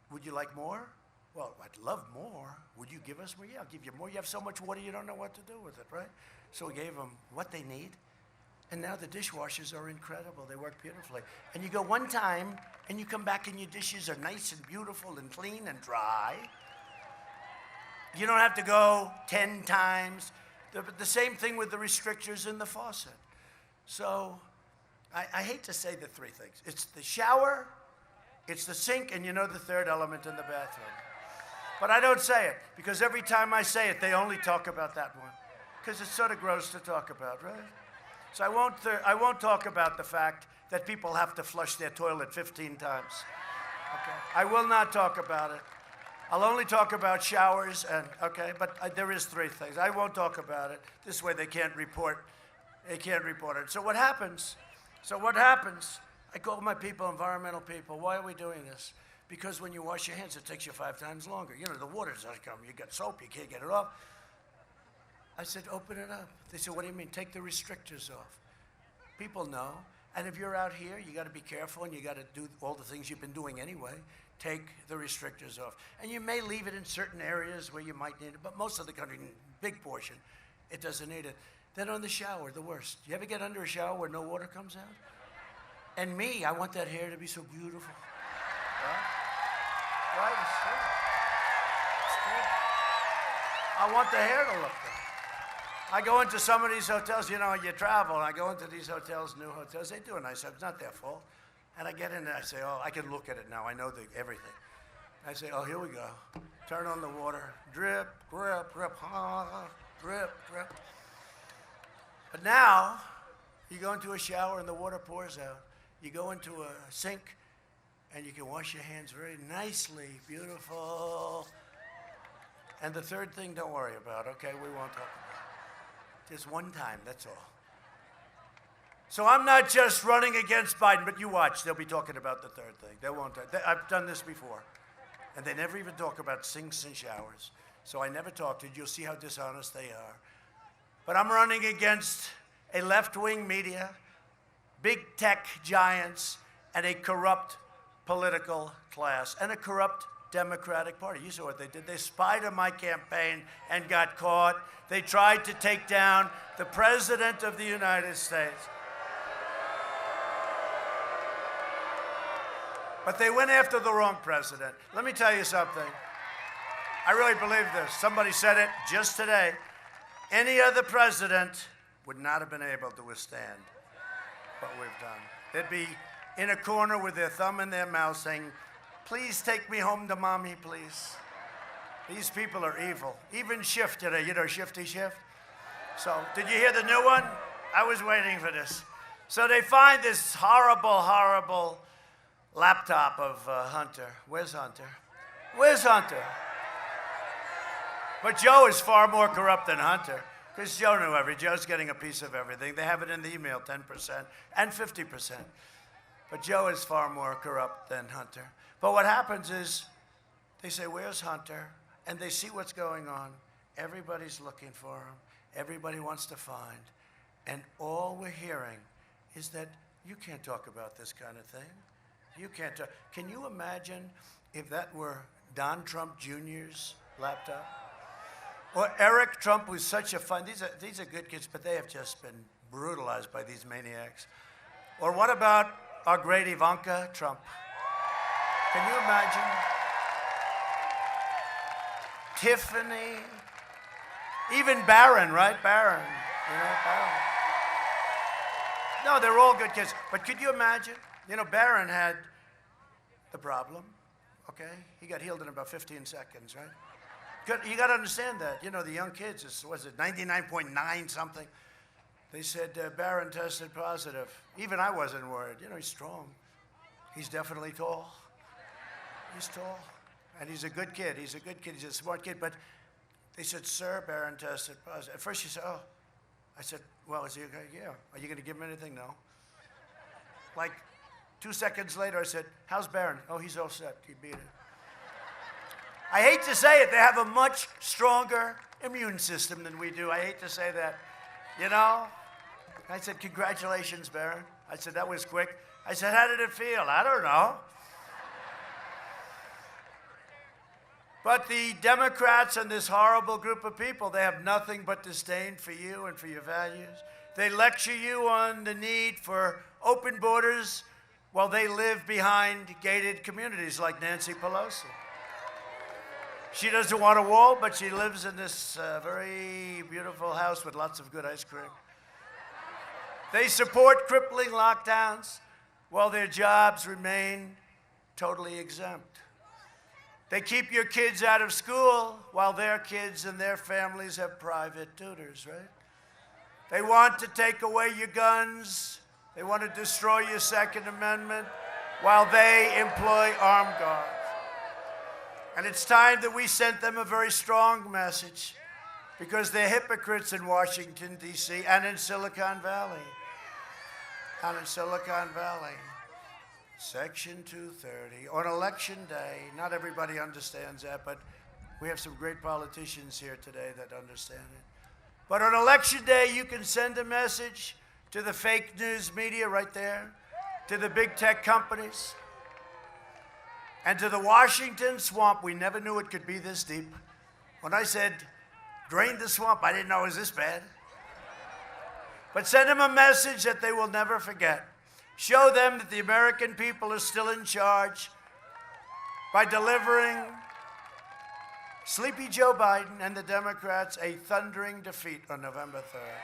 Would you like more? Well, I'd love more. Would you give us more? Yeah, I'll give you more. You have so much water, you don't know what to do with it, right? So we gave them what they need. And now the dishwashers are incredible. They work beautifully. And you go one time, and you come back, and your dishes are nice and beautiful and clean and dry. You don't have to go 10 times. The same thing with the restrictors in the faucet. So I hate to say the 3 things. It's the shower, it's the sink, and the third element in the bathroom. But I don't say it, because every time I say it, they only talk about that one. Because it's sort of gross to talk about, right? So I won't talk about the fact that people have to flush their toilet 15 times. Okay? I will not talk about it. I'll only talk about showers, but there is 3 things. I won't talk about it. This way they can't report it. So what happens? I call my people, environmental people, why are we doing this? Because when you wash your hands, it takes you 5 times longer. The water doesn't come. You got soap, you can't get it off. I said, open it up. They said, what do you mean? Take the restrictors off. People know. And if you're out here, you got to be careful, and you got to do all the things you've been doing anyway. Take the restrictors off. And you may leave it in certain areas where you might need it, but most of the country, big portion, it doesn't need it. Then on the shower, the worst. You ever get under a shower where no water comes out? And me, I want that hair to be so beautiful. Right? It's true. It's true. I want the hair to look good. I go into some of these hotels, you travel, and I go into these hotels, new hotels. They do a nice job. It's not their fault. And I get in there, I say, oh, I can look at it now. I know everything. I say, oh, here we go. Turn on the water. Drip, drip, drip, drip, drip. But now, you go into a shower and the water pours out. You go into a sink and you can wash your hands very nicely, beautiful. And the third thing, don't worry about, okay? We won't talk about it. Just one time, that's all. So I'm not just running against Biden, but you watch. They'll be talking about the third thing. They won't. I've done this before. And they never even talk about sinks and showers. So I never talked to it. You'll see how dishonest they are. But I'm running against a left-wing media, big tech giants, and a corrupt political class and a corrupt Democratic Party. You saw what they did. They spied on my campaign and got caught. They tried to take down the President of the United States. But they went after the wrong president. Let me tell you something. I really believe this. Somebody said it just today. Any other president would not have been able to withstand what we've done. They'd be in a corner with their thumb in their mouth saying, please take me home to mommy, please. These people are evil. Even Schiff today, you know Shifty Schiff? So, did you hear the new one? I was waiting for this. So they find this horrible, horrible laptop of Hunter. Where's Hunter? Where's Hunter? But Joe is far more corrupt than Hunter, because Joe knew everything. Joe's getting a piece of everything. They have it in the email, 10% and 50%. But Joe is far more corrupt than Hunter. But what happens is they say, where's Hunter? And they see what's going on. Everybody's looking for him. Everybody wants to find. And all we're hearing is that you can't talk about this kind of thing. You can't talk. Can you imagine if that were Don Trump Jr.'s laptop? Or Eric Trump, who's such a fun, these are good kids, but they have just been brutalized by these maniacs. Or what about our great Ivanka Trump? Can you imagine? Tiffany, even Barron, right? Barron, you know, Barron. No, they're all good kids. But could you imagine? You know, Barron had the problem, okay? He got healed in about 15 seconds, right? You got to understand that. You know, the young kids, was it 99.9 something? They said Barron tested positive. Even I wasn't worried. You know, he's strong. He's definitely tall. He's tall. And he's a good kid. He's a good kid. He's a smart kid. But they said, sir, Barron tested positive. At first she said, oh. I said, well, is he okay? Yeah. Are you going to give him anything? No. Like 2 seconds later, I said, how's Barron? Oh, he's all set. He beat it. I hate to say it, they have a much stronger immune system than we do. I hate to say that, you know? I said, congratulations, Barron. I said, that was quick. I said, how did it feel? I don't know. But the Democrats and this horrible group of people, they have nothing but disdain for you and for your values. They lecture you on the need for open borders while they live behind gated communities like Nancy Pelosi. She doesn't want a wall, but she lives in this very beautiful house with lots of good ice cream. They support crippling lockdowns while their jobs remain totally exempt. They keep your kids out of school while their kids and their families have private tutors, right? They want to take away your guns. They want to destroy your Second Amendment while they employ armed guards. And it's time that we sent them a very strong message because they're hypocrites in Washington, D.C. and in Silicon Valley. And in Silicon Valley. Section 230. On Election Day, not everybody understands that, but we have some great politicians here today that understand it. But on Election Day, you can send a message to the fake news media right there, to the big tech companies, and to the Washington swamp. We never knew it could be this deep. When I said, drain the swamp, I didn't know it was this bad. But send them a message that they will never forget. Show them that the American people are still in charge by delivering Sleepy Joe Biden and the Democrats a thundering defeat on November 3rd.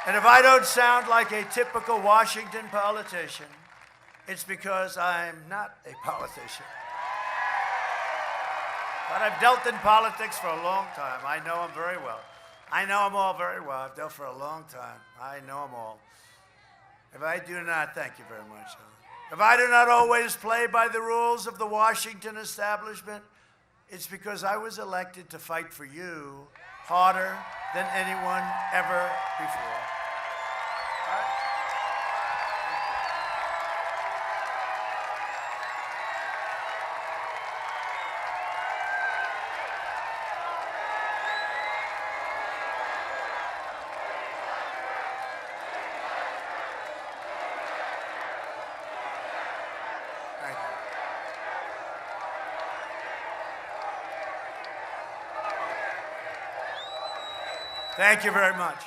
And if I don't sound like a typical Washington politician, it's because I'm not a politician. But I've dealt in politics for a long time. I know them very well. I know them all very well. I've dealt for a long time. I know them all. If I do not, thank you very much. If I do not always play by the rules of the Washington establishment, it's because I was elected to fight for you harder than anyone ever before. Thank you very much.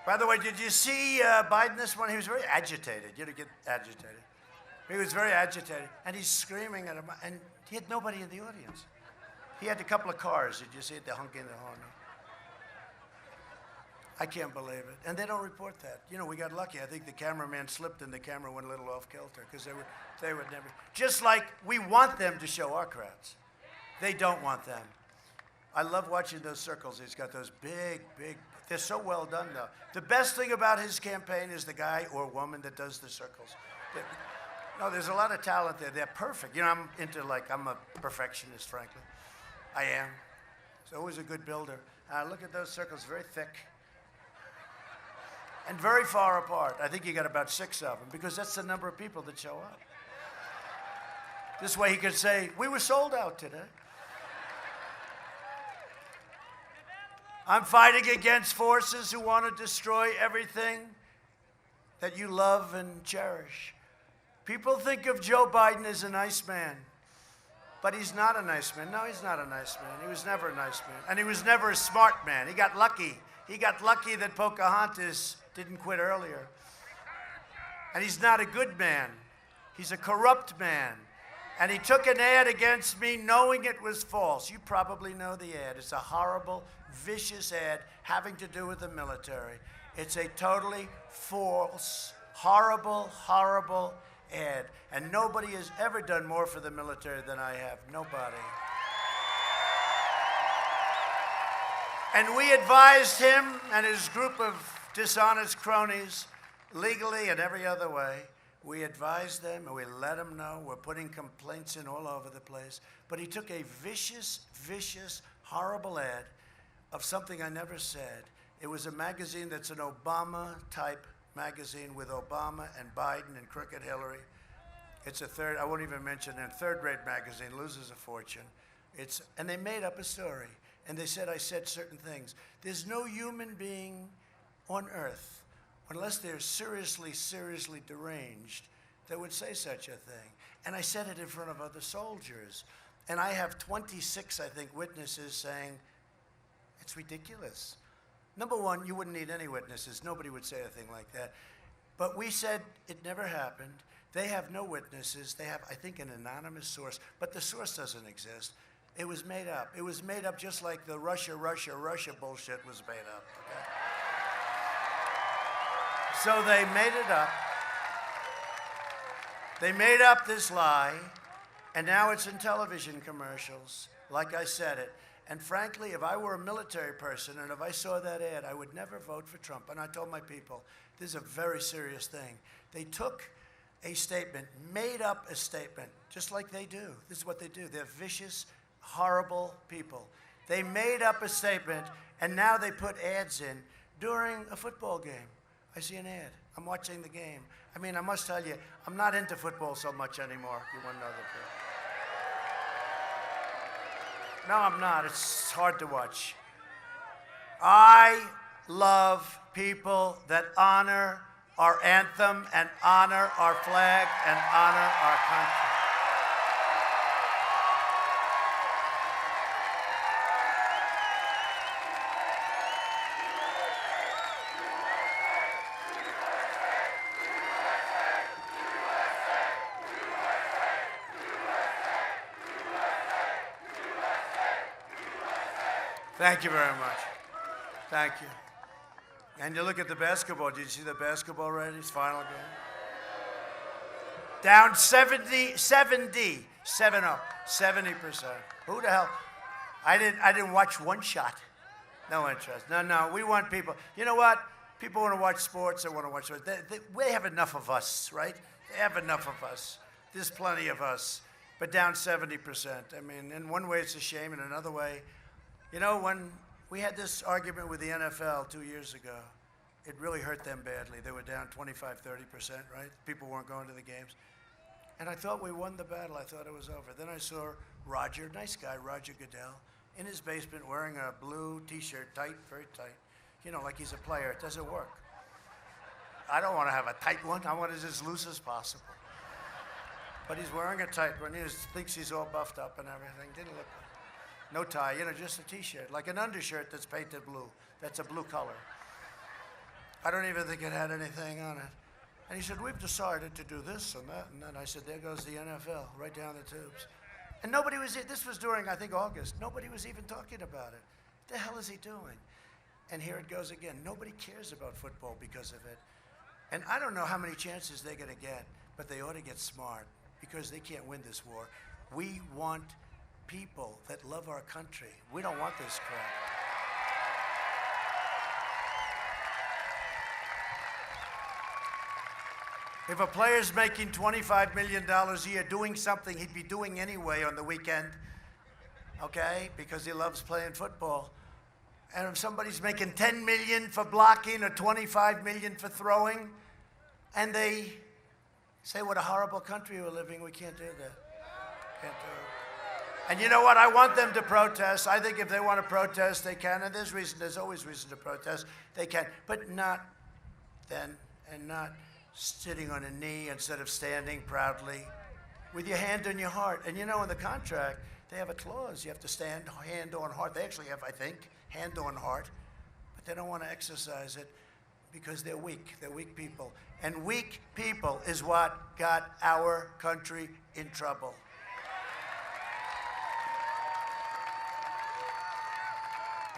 By the way, did you see Biden this morning? He was very agitated. You get agitated. He was very agitated, and he's screaming at him, and he had nobody in the audience. He had a couple of cars. Did you see it? They honking the horn. I can't believe it. And they don't report that. You know, we got lucky. I think the cameraman slipped and the camera went a little off kilter because they would never. Just like we want them to show our crowds. They don't want them. I love watching those circles. He's got those big, they're so well done though. The best thing about his campaign is the guy or woman that does the circles. No, there's a lot of talent there. They're perfect. You know, I'm a perfectionist, frankly. I am. It's always a good builder. Look at those circles, very thick. And very far apart. I think you got about 6 of them because that's the number of people that show up. This way he could say, we were sold out today. I'm fighting against forces who want to destroy everything that you love and cherish. People think of Joe Biden as a nice man, but he's not a nice man. No, he's not a nice man. He was never a nice man. And he was never a smart man. He got lucky. He got lucky that Pocahontas didn't quit earlier. And he's not a good man. He's a corrupt man. And he took an ad against me knowing it was false. You probably know the ad. It's a horrible, vicious ad having to do with the military. It's a totally false, horrible, horrible ad. And nobody has ever done more for the military than I have. Nobody. And we advised him and his group of dishonest cronies, legally and every other way. We advised them and we let them know. We're putting complaints in all over the place. But he took a vicious, vicious, horrible ad of something I never said. It was a magazine that's an Obama-type magazine with Obama and Biden and Crooked Hillary. It's I won't even mention it, third-rate magazine, loses a fortune. And they made up a story. And they said I said certain things. There's no human being on earth, unless they're seriously, seriously deranged, that would say such a thing. And I said it in front of other soldiers. And I have 26, I think, witnesses saying, it's ridiculous. Number one, you wouldn't need any witnesses. Nobody would say a thing like that. But we said it never happened. They have no witnesses. They have, I think, an anonymous source. But the source doesn't exist. It was made up. It was made up just like the Russia bullshit was made up. Okay? So they made it up. They made up this lie, and now it's in television commercials, like I said it. And frankly, if I were a military person and if I saw that ad, I would never vote for Trump. And I told my people, this is a very serious thing. They took a statement, made up a statement, just like they do. This is what they do. They're vicious, horrible people. They made up a statement, and now they put ads in during a football game. I see an ad. I'm watching the game. I mean, I must tell you, I'm not into football so much anymore. You want to know the truth? No, I'm not. It's hard to watch. I love people that honor our anthem and honor our flag and honor our country. Thank you very much. Thank you. And you look at the basketball. Did you see the basketball already? It's final game. Down 70%. Who the hell? I didn't watch one shot. No interest. No. We want people. You know what? People want to watch sports. They want to watch sports. They have enough of us, right? They have enough of us. There's plenty of us. But down 70%. I mean, in one way it's a shame. In another way, you know, when we had this argument with the NFL 2 years ago, it really hurt them badly. They were down 25, 30%, right? People weren't going to the games. And I thought we won the battle. I thought it was over. Then I saw Roger, nice guy, Roger Goodell, in his basement wearing a blue T-shirt, tight, very tight. You know, like he's a player. It doesn't work. I don't want to have a tight one. I want it as loose as possible. But he's wearing a tight one. He thinks he's all buffed up and everything. Didn't look good. No tie, just a T-shirt, like an undershirt that's painted blue. That's a blue color. I don't even think it had anything on it. And he said, we've decided to do this and that. And then I said, there goes the NFL, right down the tubes. And nobody was, this was during, I think, August. Nobody was even talking about it. What the hell is he doing? And here it goes again. Nobody cares about football because of it. And I don't know how many chances they're going to get, but they ought to get smart because they can't win this war. We want people that love our country. We don't want this crap. If a player's making $25 million a year doing something he'd be doing anyway on the weekend, okay, because he loves playing football, and if somebody's making $10 million for blocking or $25 million for throwing, and they say what a horrible country we're living, we can't do that. Can't do it. And you know what? I want them to protest. I think if they want to protest, they can. And there's always reason to protest. They can, but not then, and not sitting on a knee instead of standing proudly with your hand on your heart. And in the contract, they have a clause. You have to stand hand on heart. They actually have, I think, hand on heart, but they don't want to exercise it because they're weak. They're weak people. And weak people is what got our country in trouble.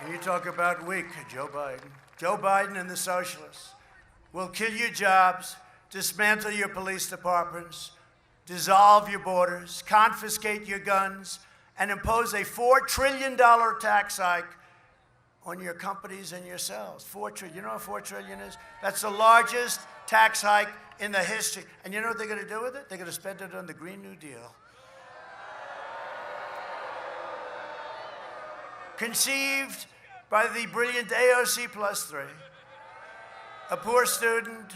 And you talk about weak, Joe Biden. Joe Biden and the socialists will kill your jobs, dismantle your police departments, dissolve your borders, confiscate your guns, and impose a $4 trillion tax hike on your companies and yourselves. $4 trillion. You know what $4 trillion is? That's the largest tax hike in the history. And you know what they're going to do with it? They're going to spend it on the Green New Deal. Conceived by the brilliant AOC +3, a poor student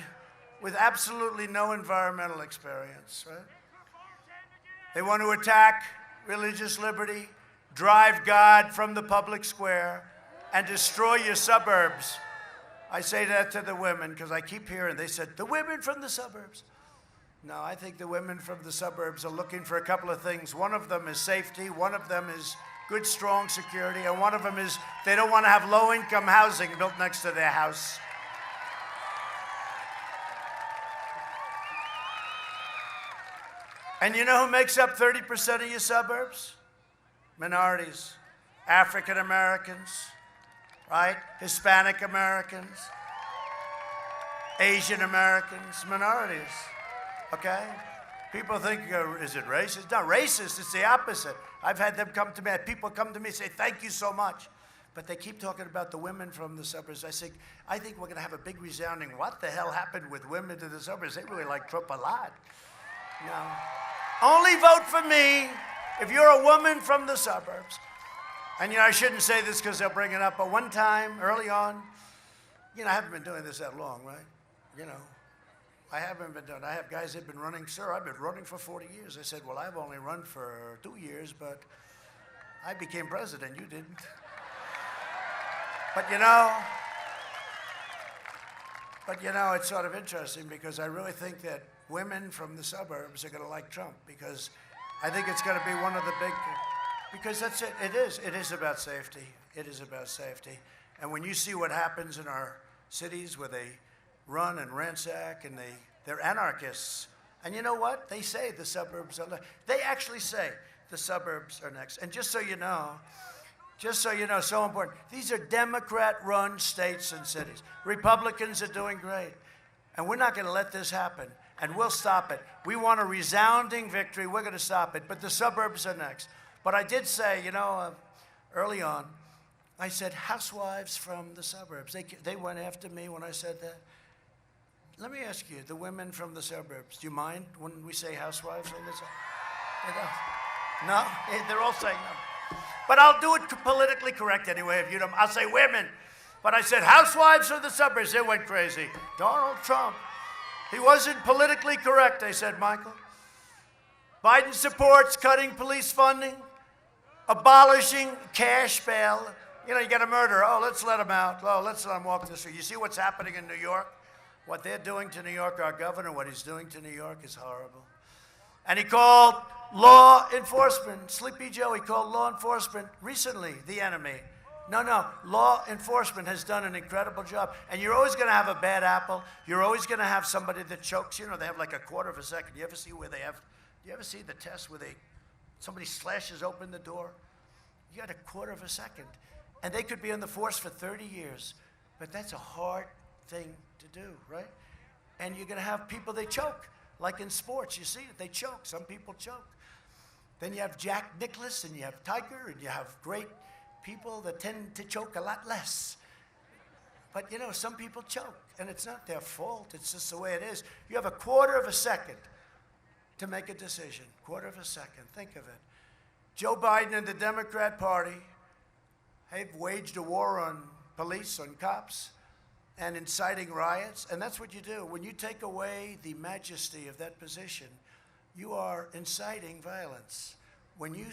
with absolutely no environmental experience, right? They want to attack religious liberty, drive God from the public square, and destroy your suburbs. I say that to the women because I keep hearing, they said, the women from the suburbs. No, I think the women from the suburbs are looking for a couple of things. One of them is safety, one of them is good, strong security, and one of them is they don't want to have low-income housing built next to their house. And you know who makes up 30% of your suburbs? Minorities, African Americans, right? Hispanic Americans, Asian Americans, minorities, okay? People think, is it racist? Not racist, it's the opposite. I've had them come to me, people come to me and say, thank you so much. But they keep talking about the women from the suburbs. I think we're going to have a big resounding, what the hell happened with women to the suburbs? They really like Trump a lot. No. Only vote for me if you're a woman from the suburbs. And, I shouldn't say this because they'll bring it up, but one time, early on, I haven't been doing this that long, right? I haven't been doing, I have guys that have been running, sir, I've been running for 40 years. I said, well, I've only run for 2 years, but I became president, you didn't. But it's sort of interesting because I really think that women from the suburbs are going to like Trump because I think it's going to be one of the big, because that's it. It is about safety. It is about safety. And when you see what happens in our cities where they run and ransack and they're anarchists. And you know what? They say the suburbs are next. They actually say the suburbs are next. And just so you know, so important, these are Democrat-run states and cities. Republicans are doing great. And we're not going to let this happen. And we'll stop it. We want a resounding victory. We're going to stop it. But the suburbs are next. But I did say, early on, I said housewives from the suburbs. They went after me when I said that. Let me ask you, the women from the suburbs, do you mind when we say housewives from the suburbs? No? They're all saying no. But I'll do it politically correct anyway. If you don't, I'll say women. But I said housewives from the suburbs. They went crazy. Donald Trump. He wasn't politically correct, they said, Michael. Biden supports cutting police funding, abolishing cash bail. You got a murderer. Oh, let's let him out. Oh, let's let him walk the street. You see what's happening in New York? What they're doing to New York, our governor, what he's doing to New York is horrible. And he called law enforcement, Sleepy Joe, he called law enforcement recently the enemy. No, law enforcement has done an incredible job. And you're always going to have a bad apple. You're always going to have somebody that chokes. You know, they have like a quarter of a second. You ever see the test where somebody slashes open the door? You got a quarter of a second. And they could be on the force for 30 years. But that's a hard thing to do, right? And you're going to have people, they choke. Like in sports, you see it, they choke. Some people choke. Then you have Jack Nicklaus, and you have Tiger, and you have great people that tend to choke a lot less. But, you know, some people choke, and it's not their fault. It's just the way it is. You have a quarter of a second to make a decision. Quarter of a second. Think of it. Joe Biden and the Democrat Party have waged a war on police, on cops, and inciting riots. And that's what you do. When you take away the majesty of that position, you are inciting violence. When you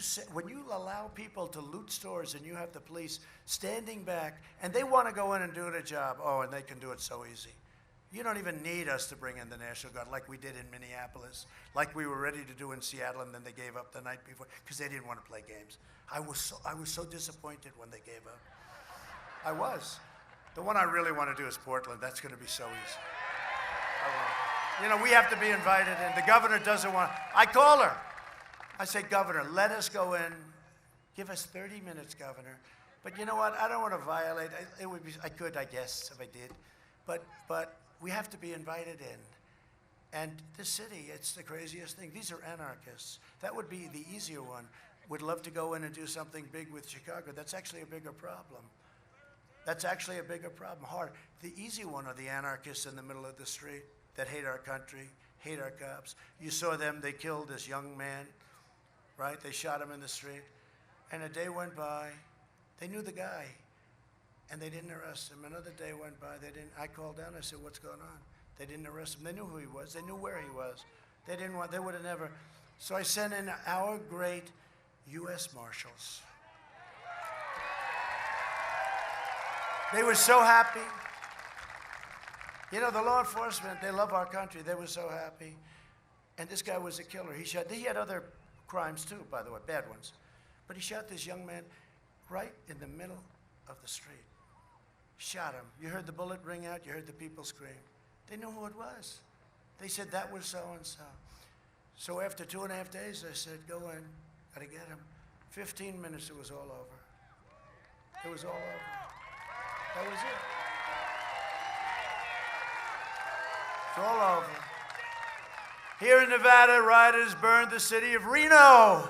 allow people to loot stores and you have the police standing back and they want to go in and do their job, and they can do it so easy. You don't even need us to bring in the National Guard like we did in Minneapolis, like we were ready to do in Seattle, and then they gave up the night before because they didn't want to play games. I was so disappointed when they gave up. I was. The one I really want to do is Portland. That's going to be so easy. You know, we have to be invited in. The governor doesn't want. I call her. I say, Governor, let us go in. Give us 30 minutes, Governor. But you know what? I don't want to violate. I could, I guess, if I did. But we have to be invited in. And this city, it's the craziest thing. These are anarchists. That would be the easier one. Would love to go in and do something big with Chicago. That's actually a bigger problem. That's actually a bigger problem. Hard. The easy one are the anarchists in the middle of the street that hate our country, hate our cops. You saw them. They killed this young man. Right? They shot him in the street. And a day went by. They knew the guy. And they didn't arrest him. Another day went by. I called down. I said, what's going on? They didn't arrest him. They knew who he was. They knew where he was. They would have never. So I sent in our great U.S. Marshals. They were so happy. You know, the law enforcement, they love our country. They were so happy. And this guy was a killer. He had other crimes too, by the way, bad ones. But he shot this young man right in the middle of the street. Shot him. You heard the bullet ring out. You heard the people scream. They knew who it was. They said that was so-and-so. So after 2.5 days, I said, go in. Got to get him. 15 minutes, it was all over. It was all over. That was it. It's all over. Here in Nevada, rioters burned the city of Reno.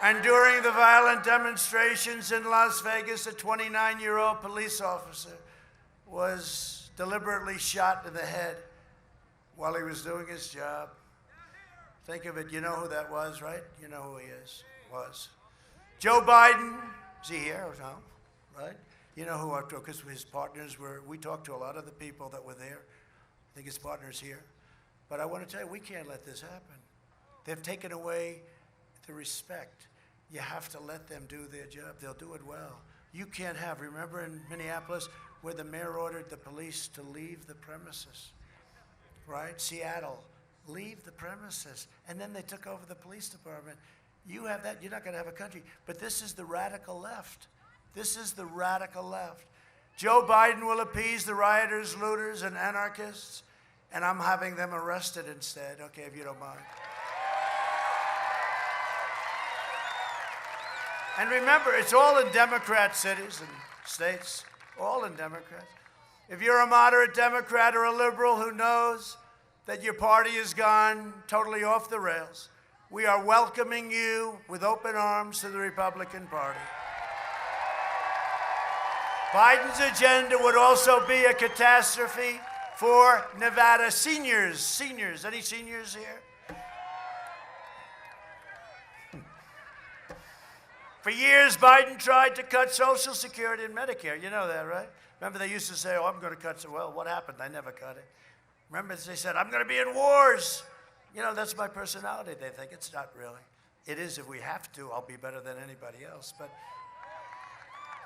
And during the violent demonstrations in Las Vegas, a 29-year-old police officer was deliberately shot in the head while he was doing his job. Think of it. You know who that was, right? You know who he was. Joe Biden. Is he here or no? Right? You know who, because his partners were, we talked to a lot of the people that were there. I think his partner's here. But I want to tell you, we can't let this happen. They've taken away the respect. You have to let them do their job. They'll do it well. You can't have, remember in Minneapolis, where the mayor ordered the police to leave the premises, right? Seattle, leave the premises. And then they took over the police department. You have that, you're not going to have a country. But this is the radical left. This is the radical left. Joe Biden will appease the rioters, looters, and anarchists. And I'm having them arrested instead, okay, if you don't mind. And remember, it's all in Democrat cities and states, all in Democrats. If you're a moderate Democrat or a liberal who knows that your party has gone totally off the rails, we are welcoming you with open arms to the Republican Party. Biden's agenda would also be a catastrophe for Nevada seniors. Seniors, any seniors here? For years, Biden tried to cut Social Security and Medicare. You know that, right? Remember they used to say, I'm going to cut, well, what happened? I never cut it. Remember they said, I'm going to be in wars. You know, that's my personality, they think. It's not really. It is if we have to. I'll be better than anybody else. But,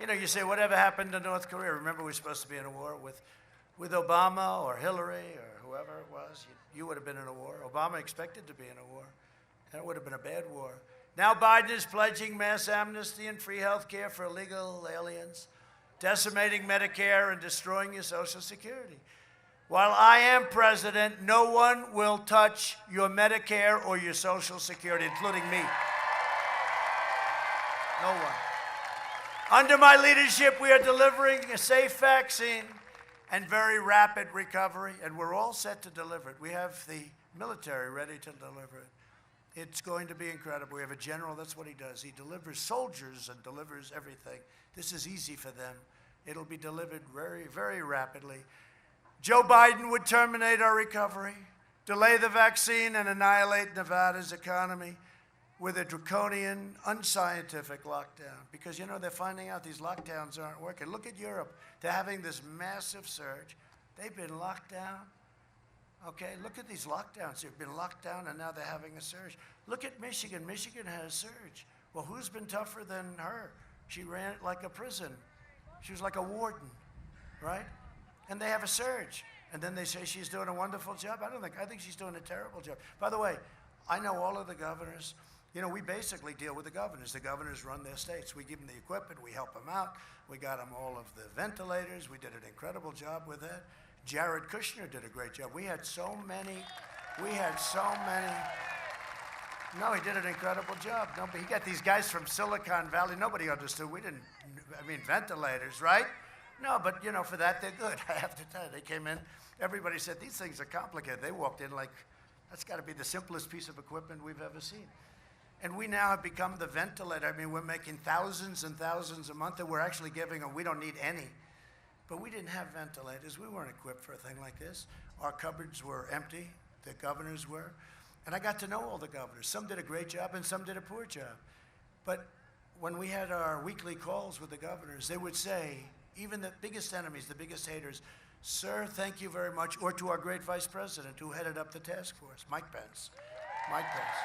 you know, you say, whatever happened to North Korea? Remember we were supposed to be in a war with With Obama or Hillary or whoever it was, you would have been in a war. Obama expected to be in a war, and it would have been a bad war. Now Biden is pledging mass amnesty and free health care for illegal aliens, decimating Medicare and destroying your Social Security. While I am president, no one will touch your Medicare or your Social Security, including me. No one. Under my leadership, we are delivering a safe vaccine and very rapid recovery, and we're all set to deliver it. We have the military ready to deliver it. It's going to be incredible. We have a general, that's what he does. He delivers soldiers and delivers everything. This is easy for them. It'll be delivered very, very rapidly. Joe Biden would terminate our recovery, delay the vaccine, and annihilate Nevada's economy with a draconian, unscientific lockdown. Because, you know, they're finding out these lockdowns aren't working. Look at Europe. They're having this massive surge. They've been locked down. Okay, look at these lockdowns. They've been locked down, and now they're having a surge. Look at Michigan. Michigan had a surge. Well, who's been tougher than her? She ran it like a prison. She was like a warden, right? And they have a surge. And then they say she's doing a wonderful job. I think she's doing a terrible job. By the way, I know all of the governors. You know, we basically deal with the governors. The governors run their states. We give them the equipment. We help them out. We got them all of the ventilators. We did an incredible job with that. Jared Kushner did a great job. We had so many. No, he did an incredible job. No, but he got these guys from Silicon Valley. Nobody understood. Ventilators, right? No, but, you know, for that, they're good. I have to tell you, they came in. Everybody said, these things are complicated. They walked in like, that's got to be the simplest piece of equipment we've ever seen. And we now have become the ventilator. I mean, we're making thousands and thousands a month, and we're actually giving them, we don't need any. But we didn't have ventilators. We weren't equipped for a thing like this. Our cupboards were empty. The governors were. And I got to know all the governors. Some did a great job, and some did a poor job. But when we had our weekly calls with the governors, they would say, even the biggest enemies, the biggest haters, sir, thank you very much, or to our great vice president who headed up the task force, Mike Pence. Mike Pence.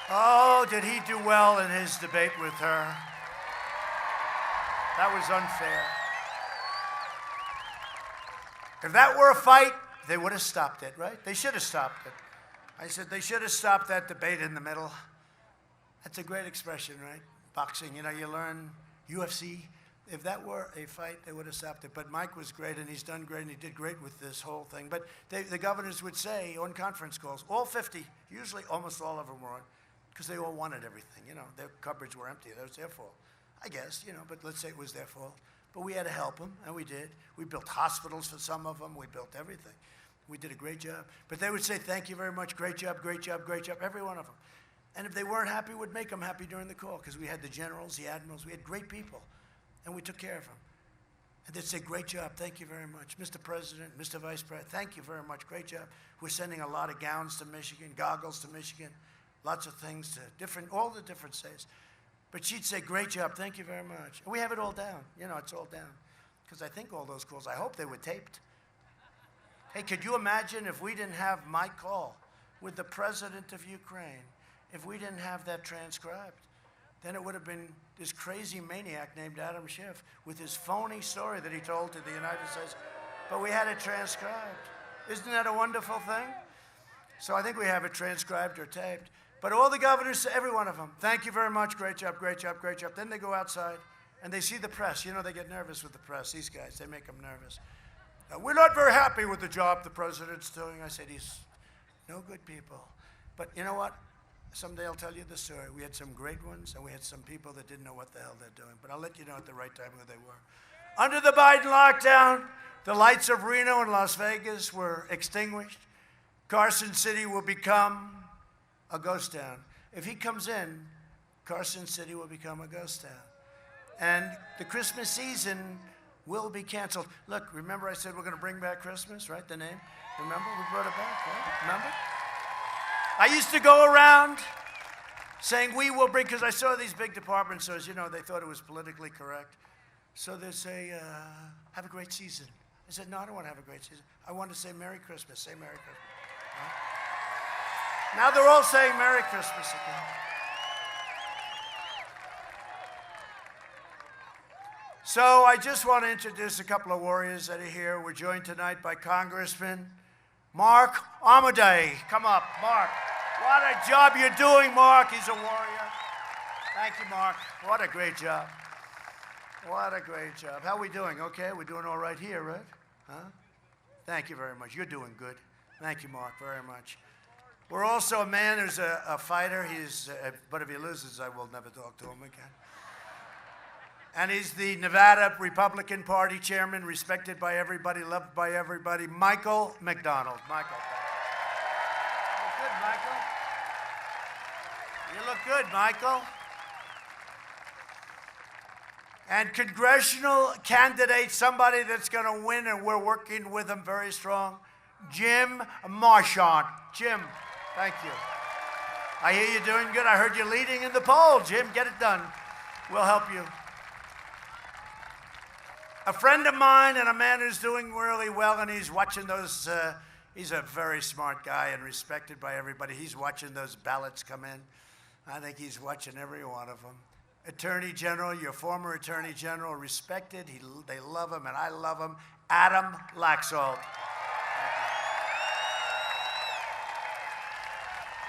Oh, did he do well in his debate with her? That was unfair. If that were a fight, they would have stopped it, right? They should have stopped it. I said they should have stopped that debate in the middle. That's a great expression, right? Boxing, you know, you learn UFC. If that were a fight, they would have stopped it. But Mike was great, and he's done great, and he did great with this whole thing. But the governors would say on conference calls, all 50, usually almost all of them were on, because they all wanted everything. You know, their cupboards were empty. That was their fault, I guess, you know, but let's say it was their fault. But we had to help them, and we did. We built hospitals for some of them. We built everything. We did a great job. But they would say, thank you very much, great job, great job, great job, every one of them. And if they weren't happy, we'd make them happy during the call, because we had the generals, the admirals, we had great people, and we took care of them. And they'd say, great job, thank you very much. Mr. President, Mr. Vice President, thank you very much, great job. We're sending a lot of gowns to Michigan, goggles to Michigan, lots of things to all the different states. But she'd say, great job, thank you very much. And we have it all down. You know, it's all down. Because I think all those calls, I hope they were taped. Hey, could you imagine if we didn't have my call with the president of Ukraine, if we didn't have that transcribed? Then it would have been this crazy maniac named Adam Schiff with his phony story that he told to the United States. But we had it transcribed. Isn't that a wonderful thing? So I think we have it transcribed or taped. But all the governors, every one of them, thank you very much, great job, great job, great job. Then they go outside and they see the press. You know, they get nervous with the press. These guys, they make them nervous. We're not very happy with the job the president's doing. I said, he's no good people. But you know what? Someday I'll tell you the story. We had some great ones, and we had some people that didn't know what the hell they're doing. But I'll let you know at the right time who they were. Under the Biden lockdown, the lights of Reno and Las Vegas were extinguished. Carson City will become a ghost town. If he comes in, Carson City will become a ghost town. And the Christmas season will be canceled. Look, remember I said we're going to bring back Christmas, right? The name? Remember? We brought it back, right? Remember? I used to go around saying we will bring, because I saw these big department stores, you know, they thought it was politically correct. So they say, have a great season. I said, no, I don't want to have a great season. I want to say Merry Christmas. Say Merry Christmas. Right? Now they're all saying Merry Christmas again. So I just want to introduce a couple of warriors that are here. We're joined tonight by Congressman Mark Amadei. Come up, Mark. What a job you're doing, Mark. He's a warrior. Thank you, Mark. What a great job. What a great job. How are we doing? Okay, we're doing all right here, right? Huh? Thank you very much. You're doing good. Thank you, Mark, very much. We're also a man who's a fighter. But if he loses, I will never talk to him again. And he's the Nevada Republican Party chairman, respected by everybody, loved by everybody, Michael McDonald. Michael. You look good, Michael. You look good, Michael. And congressional candidate, somebody that's going to win, and we're working with him very strong, Jim Marchant. Jim, thank you. I hear you're doing good. I heard you're leading in the poll. Jim, get it done. We'll help you. A friend of mine and a man who's doing really well, and he's watching those, he's a very smart guy and respected by everybody. He's watching those ballots come in. I think he's watching every one of them. Attorney General, your former Attorney General, respected. They love him, and I love him. Adam Laxalt.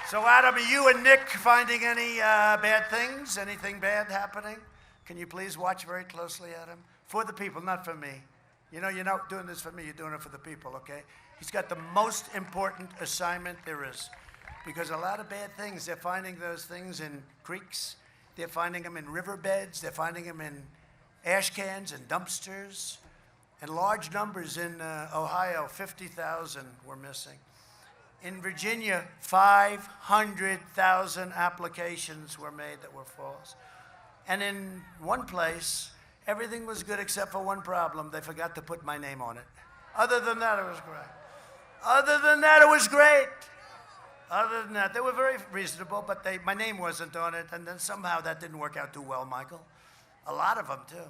So, Adam, are you and Nick finding any bad things? Anything bad happening? Can you please watch very closely, Adam? For the people, not for me. You know, you're not doing this for me, you're doing it for the people, okay? He's got the most important assignment there is. Because a lot of bad things, they're finding those things in creeks, they're finding them in riverbeds, they're finding them in ash cans and dumpsters. And large numbers in Ohio, 50,000 were missing. In Virginia, 500,000 applications were made that were false. And in one place, everything was good except for one problem. They forgot to put my name on it. Other than that, it was great. Other than that, it was great. Other than that, they were very reasonable, but my name wasn't on it. And then somehow that didn't work out too well, Michael. A lot of them, too.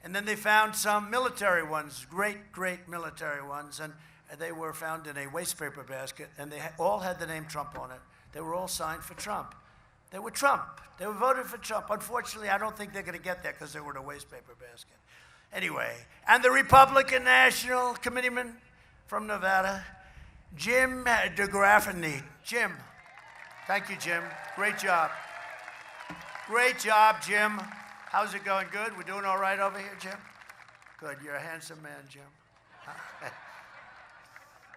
And then they found some military ones, great, great military ones. And they were found in a waste paper basket. And they all had the name Trump on it. They were all signed for Trump. They were Trump. They were voted for Trump. Unfortunately, I don't think they're going to get there because they were in a waste paper basket. Anyway, and the Republican National Committeeman from Nevada, Jim DeGraffeney. Jim. Thank you, Jim. Great job. Great job, Jim. How's it going? Good? We're doing all right over here, Jim? Good. You're a handsome man, Jim.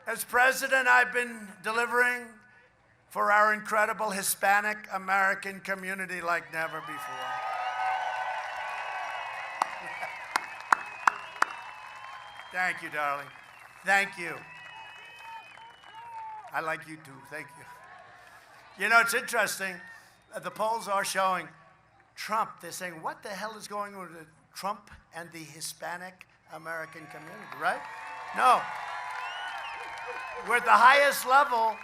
As president, I've been delivering for our incredible Hispanic American community like never before. Thank you, darling. Thank you. I like you too. Thank you. You know, it's interesting. The polls are showing Trump. They're saying, what the hell is going on with Trump and the Hispanic American community, right? No. We're at the highest level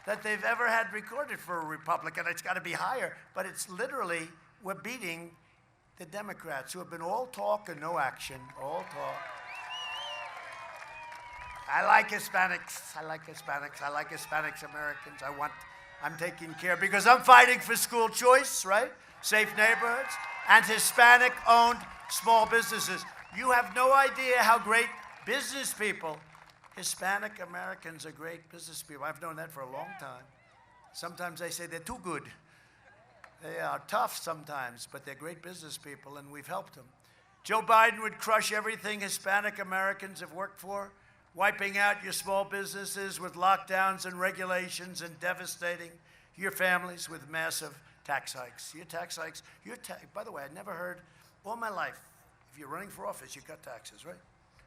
that they've ever had recorded for a Republican. It's got to be higher, but it's literally, we're beating the Democrats, who have been all talk and no action, all talk. I like Hispanics. I like Hispanics. I like Hispanics Americans. I'm taking care because I'm fighting for school choice, right? Safe neighborhoods and Hispanic-owned small businesses. You have no idea how great business people, Hispanic Americans are great business people. I've known that for a long time. Sometimes they say they're too good. They are tough sometimes, but they're great business people, and we've helped them. Joe Biden would crush everything Hispanic Americans have worked for, wiping out your small businesses with lockdowns and regulations and devastating your families with massive tax hikes. Your tax hikes, by the way, I never heard all my life, if you're running for office, you cut taxes, right?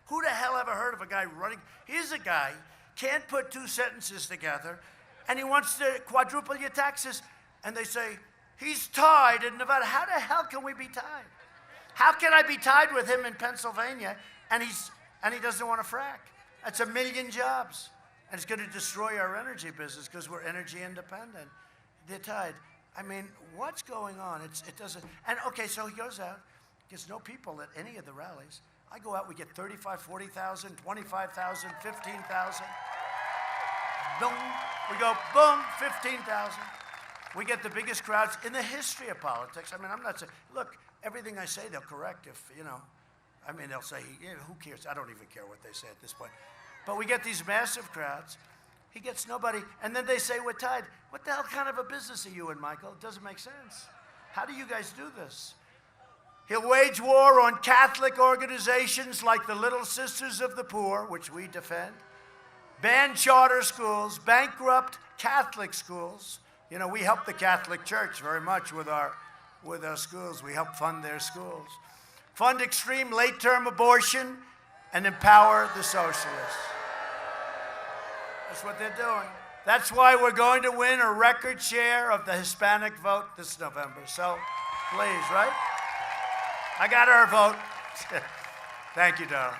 Who the hell ever heard of a guy running? Here's a guy, can't put two sentences together, and he wants to quadruple your taxes, and they say, he's tied in Nevada. How the hell can we be tied? How can I be tied with him in Pennsylvania, and he doesn't want to frack? That's 1 million jobs, and it's going to destroy our energy business because we're energy independent. They're tied. I mean, what's going on? It doesn't. And okay, so he goes out, gets no people at any of the rallies. I go out, we get 35, 40,000, 25,000, 15,000. Boom. We go, boom, 15,000. We get the biggest crowds in the history of politics. I mean, I'm not saying, look, everything I say, they'll correct if, you know, I mean, they'll say, who cares? I don't even care what they say at this point. But we get these massive crowds. He gets nobody. And then they say, we're tied. What the hell kind of a business are you in, Michael? It doesn't make sense. How do you guys do this? He'll wage war on Catholic organizations like the Little Sisters of the Poor, which we defend, ban charter schools, bankrupt Catholic schools. You know, we help the Catholic Church very much with our schools. We help fund their schools. Fund extreme late-term abortion and empower the socialists. That's what they're doing. That's why we're going to win a record share of the Hispanic vote this November. So, please, right? I got our vote. Thank you, darling.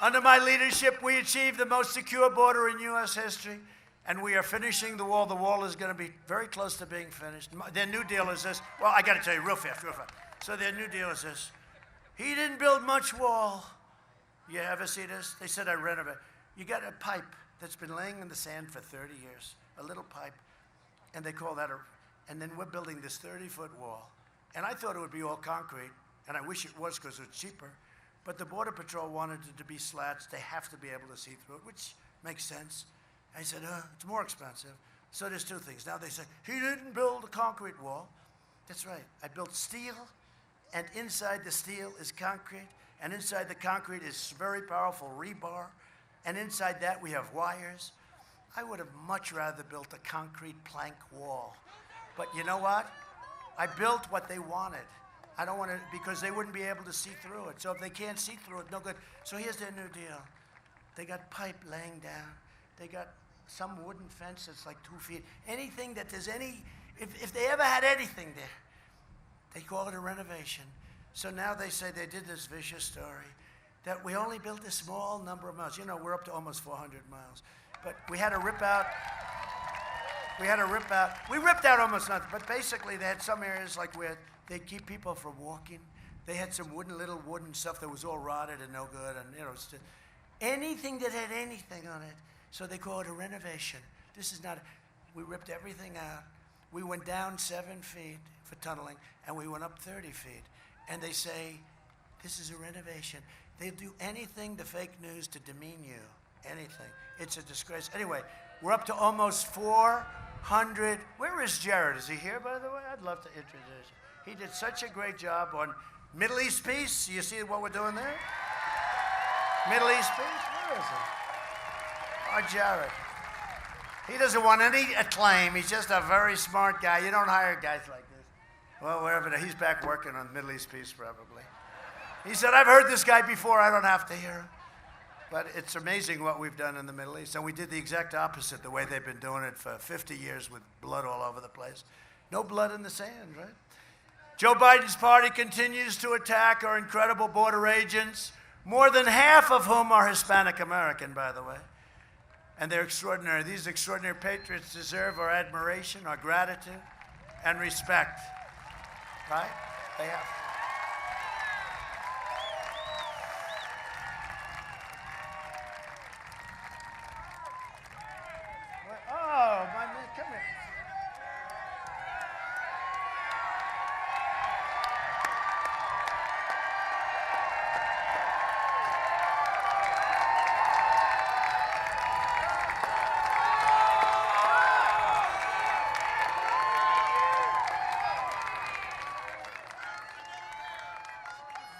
Under my leadership, we achieved the most secure border in U.S. history, and we are finishing the wall. The wall is going to be very close to being finished. Their new deal is this. Well, I got to tell you real fast. So their new deal is this. He didn't build much wall. You ever see this? They said I renovated. You got a pipe that's been laying in the sand for 30 years, a little pipe, and they call that and then we're building this 30-foot wall. And I thought it would be all concrete, and I wish it was because it's cheaper. But the Border Patrol wanted it to be slats. They have to be able to see through it, which makes sense. I said, it's more expensive. So there's two things. Now they say, he didn't build a concrete wall. That's right. I built steel, and inside the steel is concrete, and inside the concrete is very powerful rebar, and inside that we have wires. I would have much rather built a concrete plank wall. But you know what? I built what they wanted. I don't want to, because they wouldn't be able to see through it. So if they can't see through it, no good. So here's their new deal. They got pipe laying down. They got some wooden fence that's like 2 feet. Anything that there's any, if they ever had anything there, they call it a renovation. So now they say they did this vicious story that we only built a small number of miles. You know, we're up to almost 400 miles. But we had to rip out. We ripped out almost nothing, but basically they had some areas like where they keep people from walking. They had some little wooden stuff that was all rotted and no good, and you know, anything that had anything on it. So they call it a renovation. This is not. We ripped everything out. We went down 7 feet for tunneling, and we went up 30 feet. And they say, this is a renovation. They'll do anything, the fake news, to demean you. Anything. It's a disgrace. Anyway, we're up to almost 400. Where is Jared? Is he here, by the way? I'd love to introduce him. He did such a great job on Middle East peace. You see what we're doing there? Middle East peace? Where is he? Oh, Jared. He doesn't want any acclaim. He's just a very smart guy. You don't hire guys like this. Well, wherever. He's back working on Middle East peace, probably. He said, I've heard this guy before. I don't have to hear him. But it's amazing what we've done in the Middle East. And we did the exact opposite, the way they've been doing it for 50 years with blood all over the place. No blood in the sand, right? Joe Biden's party continues to attack our incredible border agents, more than half of whom are Hispanic American, by the way. And they're extraordinary. These extraordinary patriots deserve our admiration, our gratitude, and respect. Right? They have. Oh, my man, come here.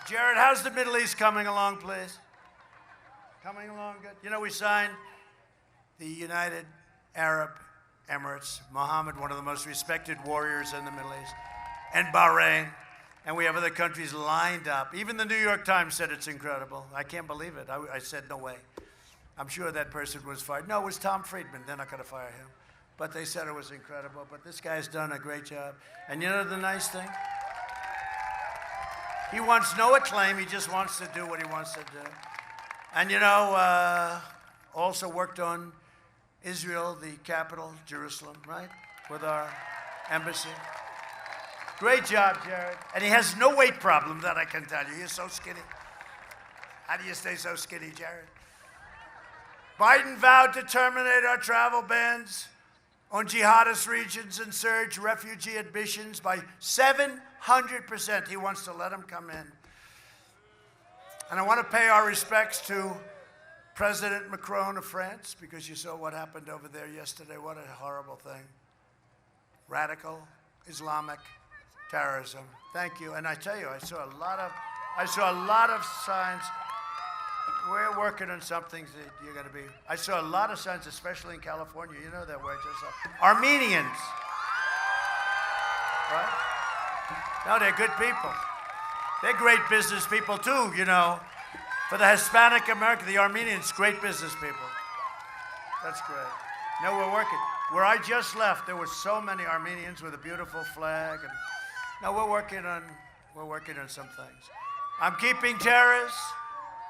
Jared, how's the Middle East coming along, please? Coming along good? You know, we signed the United Arab Emirates, Mohammed, one of the most respected warriors in the Middle East, and Bahrain, and we have other countries lined up. Even the New York Times said it's incredible. I can't believe it. I said, no way. I'm sure that person was fired. No, it was Tom Friedman. They're not going to fire him. But they said it was incredible. But this guy's done a great job. And you know the nice thing? He wants no acclaim. He just wants to do what he wants to do. And, you know, also worked on Israel, the capital, Jerusalem, right? With our embassy. Great job, Jared. And he has no weight problem, that I can tell you. He's so skinny. How do you stay so skinny, Jared? Biden vowed to terminate our travel bans on jihadist regions and surge refugee admissions by 700%. He wants to let them come in. And I want to pay our respects to President Macron of France, because you saw what happened over there yesterday. What a horrible thing. Radical Islamic terrorism. Thank you. And I tell you, I saw a lot of signs. We're working on something that you're going to be. I saw a lot of signs, especially in California. You know that we're just Armenians. Right? No, they're good people. They're great business people too, you know. For the Hispanic American, the Armenians, great business people. That's great. No, we're working. Where I just left, there were so many Armenians with a beautiful flag. And no, we're working on some things. I'm keeping terrorists.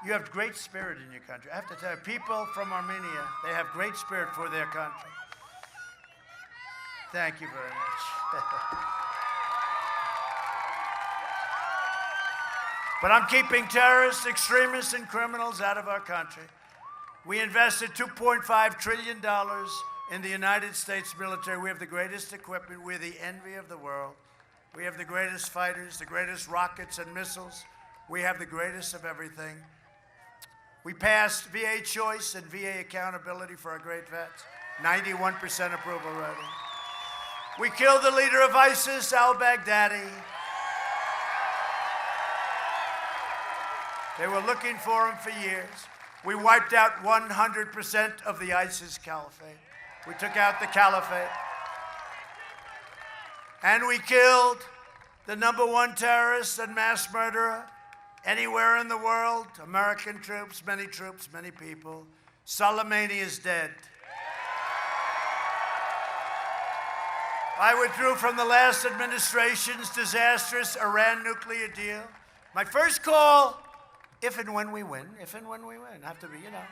You have great spirit in your country. I have to tell you, people from Armenia, they have great spirit for their country. Thank you very much. But I'm keeping terrorists, extremists, and criminals out of our country. We invested $2.5 trillion in the United States military. We have the greatest equipment. We're the envy of the world. We have the greatest fighters, the greatest rockets and missiles. We have the greatest of everything. We passed VA choice and VA accountability for our great vets. 91% approval rating. We killed the leader of ISIS, al-Baghdadi. They were looking for him for years. We wiped out 100% of the ISIS caliphate. We took out the caliphate. And we killed the #1 terrorist and mass murderer anywhere in the world. American troops, many people. Soleimani is dead. I withdrew from the last administration's disastrous Iran nuclear deal. My first call, if and when we win, have to be, you know.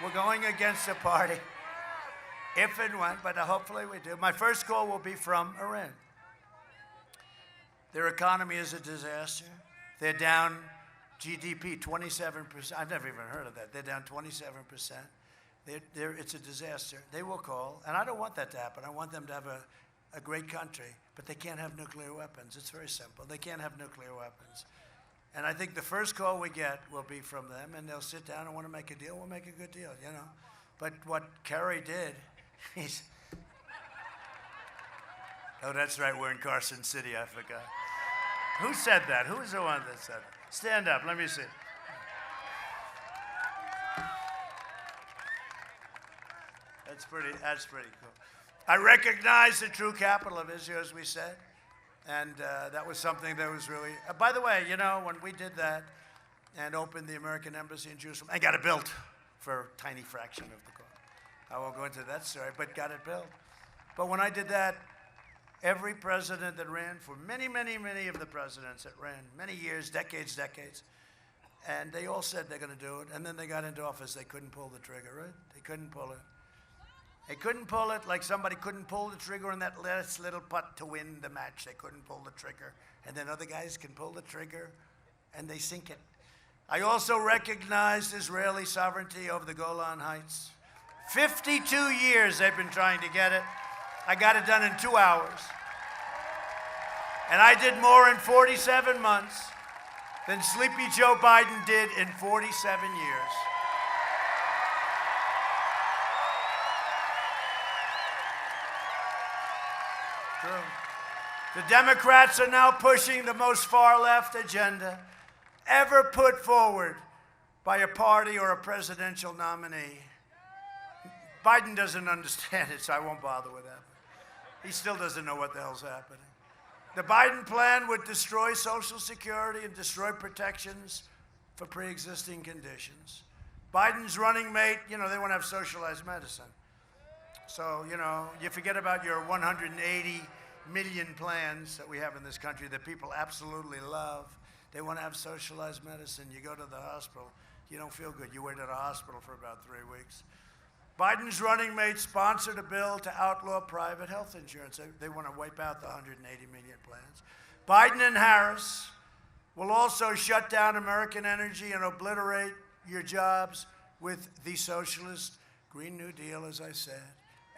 We're going against a party. If and when, but hopefully we do. My first call will be from Iran. Their economy is a disaster. They're down GDP 27%. I've never even heard of that. They're down 27%. It's a disaster. They will call, and I don't want that to happen. I want them to have a great country, but they can't have nuclear weapons. It's very simple. They can't have nuclear weapons. And I think the first call we get will be from them, and they'll sit down and want to make a deal. We'll make a good deal, you know. But what Kerry did, oh, that's right, we're in Carson City, I forgot. Who said that? Who was the one that said it? Stand up, let me see. That's pretty cool. I recognize the true capital of Israel, as we said. And that was something that was really, by the way, you know, when we did that and opened the American Embassy in Jerusalem, and got it built for a tiny fraction of the cost. I won't go into that story, but got it built. But when I did that, every president that ran, for many of the presidents that ran, many years, decades, and they all said they're going to do it, and then they got into office, they couldn't pull the trigger, right? They couldn't pull it. They couldn't pull it like somebody couldn't pull the trigger on that last little putt to win the match. They couldn't pull the trigger. And then other guys can pull the trigger, and they sink it. I also recognized Israeli sovereignty over the Golan Heights. 52 years they've been trying to get it. I got it done in 2 hours. And I did more in 47 months than Sleepy Joe Biden did in 47 years. True. The Democrats are now pushing the most far-left agenda ever put forward by a party or a presidential nominee. Biden doesn't understand it, so I won't bother with that. He still doesn't know what the hell's happening. The Biden plan would destroy Social Security and destroy protections for pre-existing conditions. Biden's running mate, you know, they want to have socialized medicine. So, you know, you forget about your 180 million plans that we have in this country that people absolutely love. They want to have socialized medicine. You go to the hospital, you don't feel good. You wait at a hospital for about 3 weeks. Biden's running mate sponsored a bill to outlaw private health insurance. They want to wipe out the 180 million plans. Biden and Harris will also shut down American energy and obliterate your jobs with the socialist Green New Deal, as I said.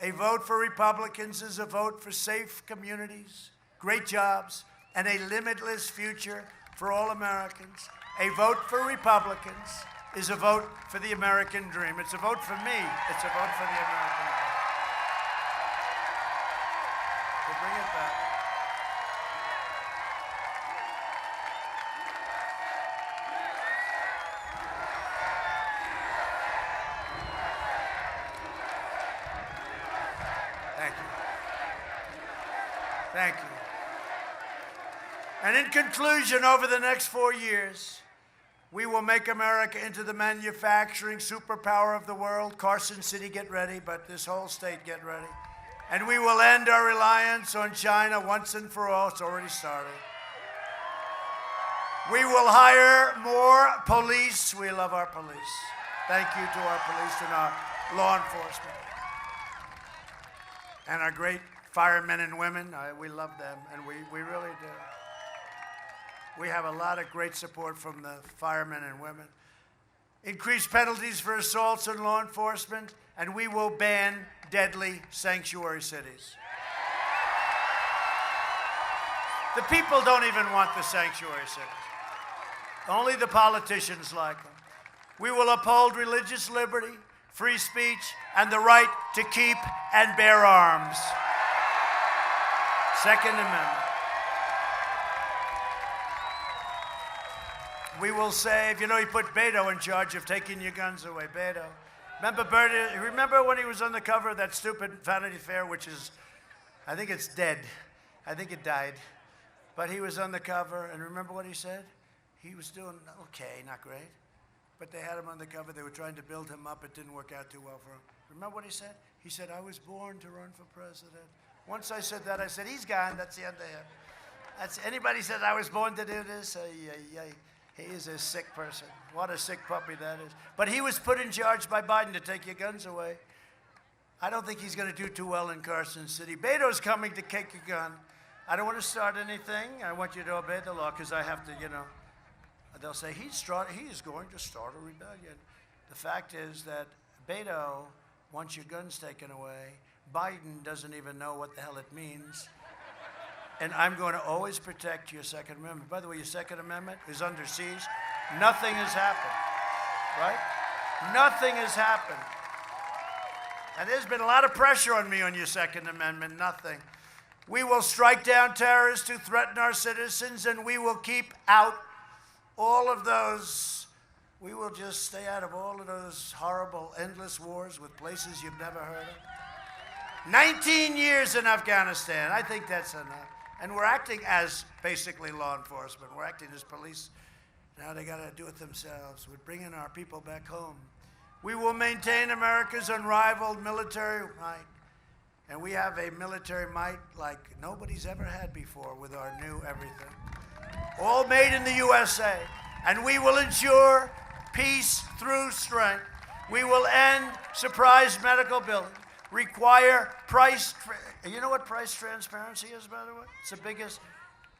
A vote for Republicans is a vote for safe communities, great jobs, and a limitless future for all Americans. A vote for Republicans is a vote for the American dream. It's a vote for me. It's a vote for the American dream. So bring it back. Thank you. Thank you. And in conclusion, over the next 4 years, we will make America into the manufacturing superpower of the world. Carson City, get ready, but this whole state, get ready. And we will end our reliance on China once and for all. It's already started. We will hire more police. We love our police. Thank you to our police and our law enforcement. And our great firemen and women. We love them, and we really do. We have a lot of great support from the firemen and women. Increase penalties for assaults on law enforcement, and we will ban deadly sanctuary cities. The people don't even want the sanctuary cities. Only the politicians like them. We will uphold religious liberty, free speech, and the right to keep and bear arms. Second Amendment. We will save, you know, he put Beto in charge of taking your guns away. Beto. Remember when he was on the cover of that stupid Vanity Fair, which is, I think it's dead. I think it died. But he was on the cover, and remember what he said? He was doing okay, not great. But they had him on the cover. They were trying to build him up. It didn't work out too well for him. Remember what he said? He said, I was born to run for president. Once I said that, I said, he's gone. That's the end of him. Anybody said I was born to do this? He is a sick person. What a sick puppy that is. But he was put in charge by Biden to take your guns away. I don't think he's going to do too well in Carson City. Beto's coming to take your gun. I don't want to start anything. I want you to obey the law because I have to, you know. They'll say, he is going to start a rebellion. The fact is that Beto wants your guns taken away. Biden doesn't even know what the hell it means. And I'm going to always protect your Second Amendment. By the way, your Second Amendment is under siege. Nothing has happened, right? Nothing has happened. And there's been a lot of pressure on me on your Second Amendment. Nothing. We will strike down terrorists who threaten our citizens, and we will keep out all of those. We will just stay out of all of those horrible, endless wars with places you've never heard of. 19 years in Afghanistan. I think that's enough. And we're acting as basically law enforcement. We're acting as police. Now they got to do it themselves. We're bringing our people back home. We will maintain America's unrivaled military might. And we have a military might like nobody's ever had before with our new everything. All made in the USA. And we will ensure peace through strength. We will end surprise medical billing. Require price. You know what price transparency is, by the way? It's the biggest.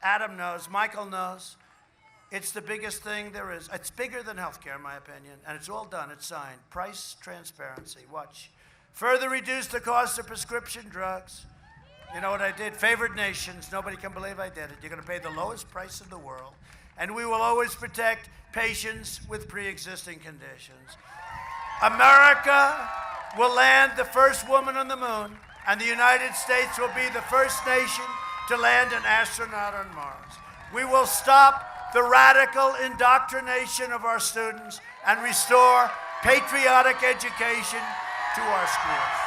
Adam knows. Michael knows. It's the biggest thing there is. It's bigger than healthcare, in my opinion. And it's all done. It's signed. Price transparency. Watch. Further reduce the cost of prescription drugs. You know what I did? Favored nations. Nobody can believe I did it. You're going to pay the lowest price in the world. And we will always protect patients with pre-existing conditions. America will land the first woman on the moon, and the United States will be the first nation to land an astronaut on Mars. We will stop the radical indoctrination of our students and restore patriotic education to our schools.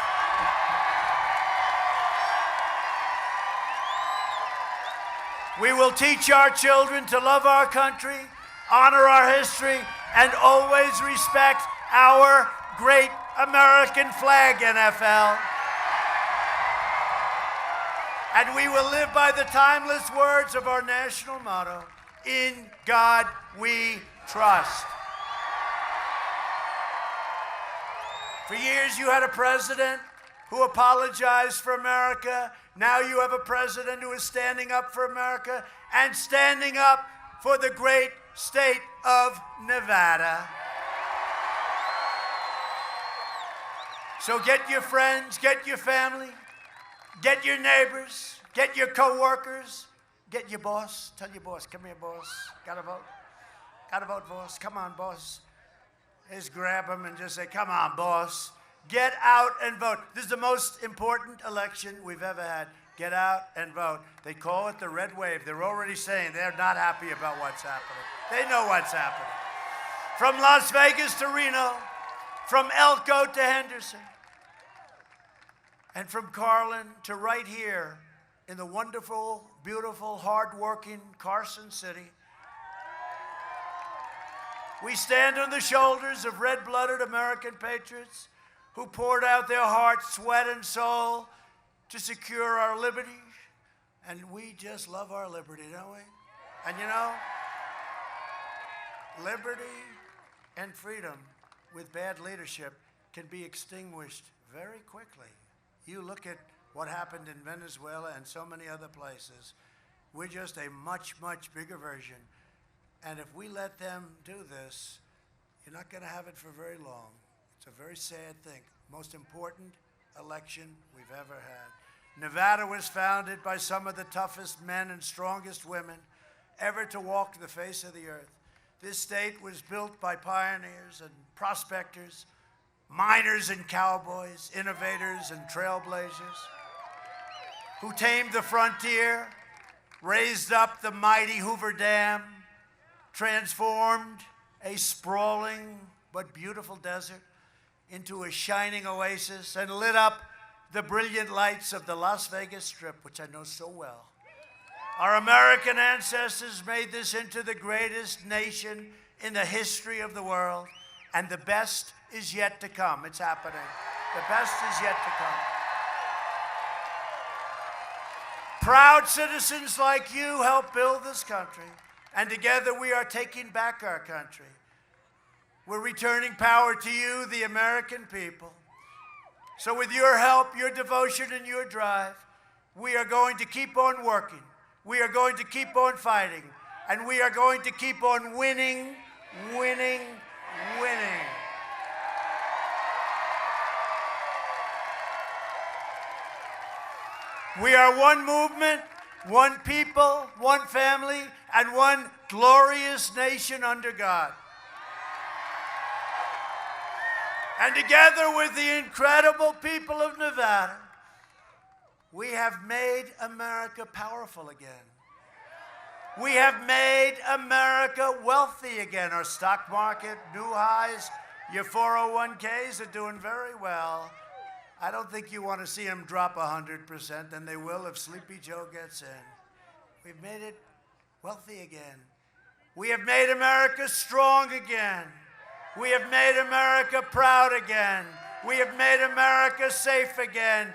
We will teach our children to love our country, honor our history, and always respect our great American flag, NFL. And we will live by the timeless words of our national motto, in God we trust. For years you had a president who apologized for America. Now you have a president who is standing up for America and standing up for the great state of Nevada. So get your friends, get your family, get your neighbors, get your coworkers, get your boss. Tell your boss, come here, boss. Gotta vote. Gotta vote, boss. Come on, boss. Just grab them and just say, come on, boss. Get out and vote. This is the most important election we've ever had. Get out and vote. They call it the red wave. They're already saying they're not happy about what's happening. They know what's happening. From Las Vegas to Reno, from Elko to Henderson, and from Carlin to right here in the wonderful, beautiful, hard-working Carson City. We stand on the shoulders of red-blooded American patriots who poured out their heart, sweat, and soul to secure our liberty. And we just love our liberty, don't we? And you know, liberty and freedom with bad leadership can be extinguished very quickly. You look at what happened in Venezuela and so many other places. We're just a much, much bigger version. And if we let them do this, you're not going to have it for very long. It's a very sad thing. Most important election we've ever had. Nevada was founded by some of the toughest men and strongest women ever to walk the face of the earth. This state was built by pioneers and prospectors, miners and cowboys, innovators and trailblazers, who tamed the frontier, raised up the mighty Hoover Dam, transformed a sprawling but beautiful desert into a shining oasis, and lit up the brilliant lights of the Las Vegas Strip, which I know so well. Our American ancestors made this into the greatest nation in the history of the world, and the best is yet to come. It's happening. The best is yet to come. Proud citizens like you helped build this country. And together we are taking back our country. We're returning power to you, the American people. So with your help, your devotion, and your drive, we are going to keep on working. We are going to keep on fighting. And we are going to keep on winning, winning, winning. We are one movement, one people, one family, and one glorious nation under God. And together with the incredible people of Nevada, we have made America powerful again. We have made America wealthy again. Our stock market, new highs, your 401ks are doing very well. I don't think you want to see them drop 100%, and they will if Sleepy Joe gets in. We've made it wealthy again. We have made America strong again. We have made America proud again. We have made America safe again.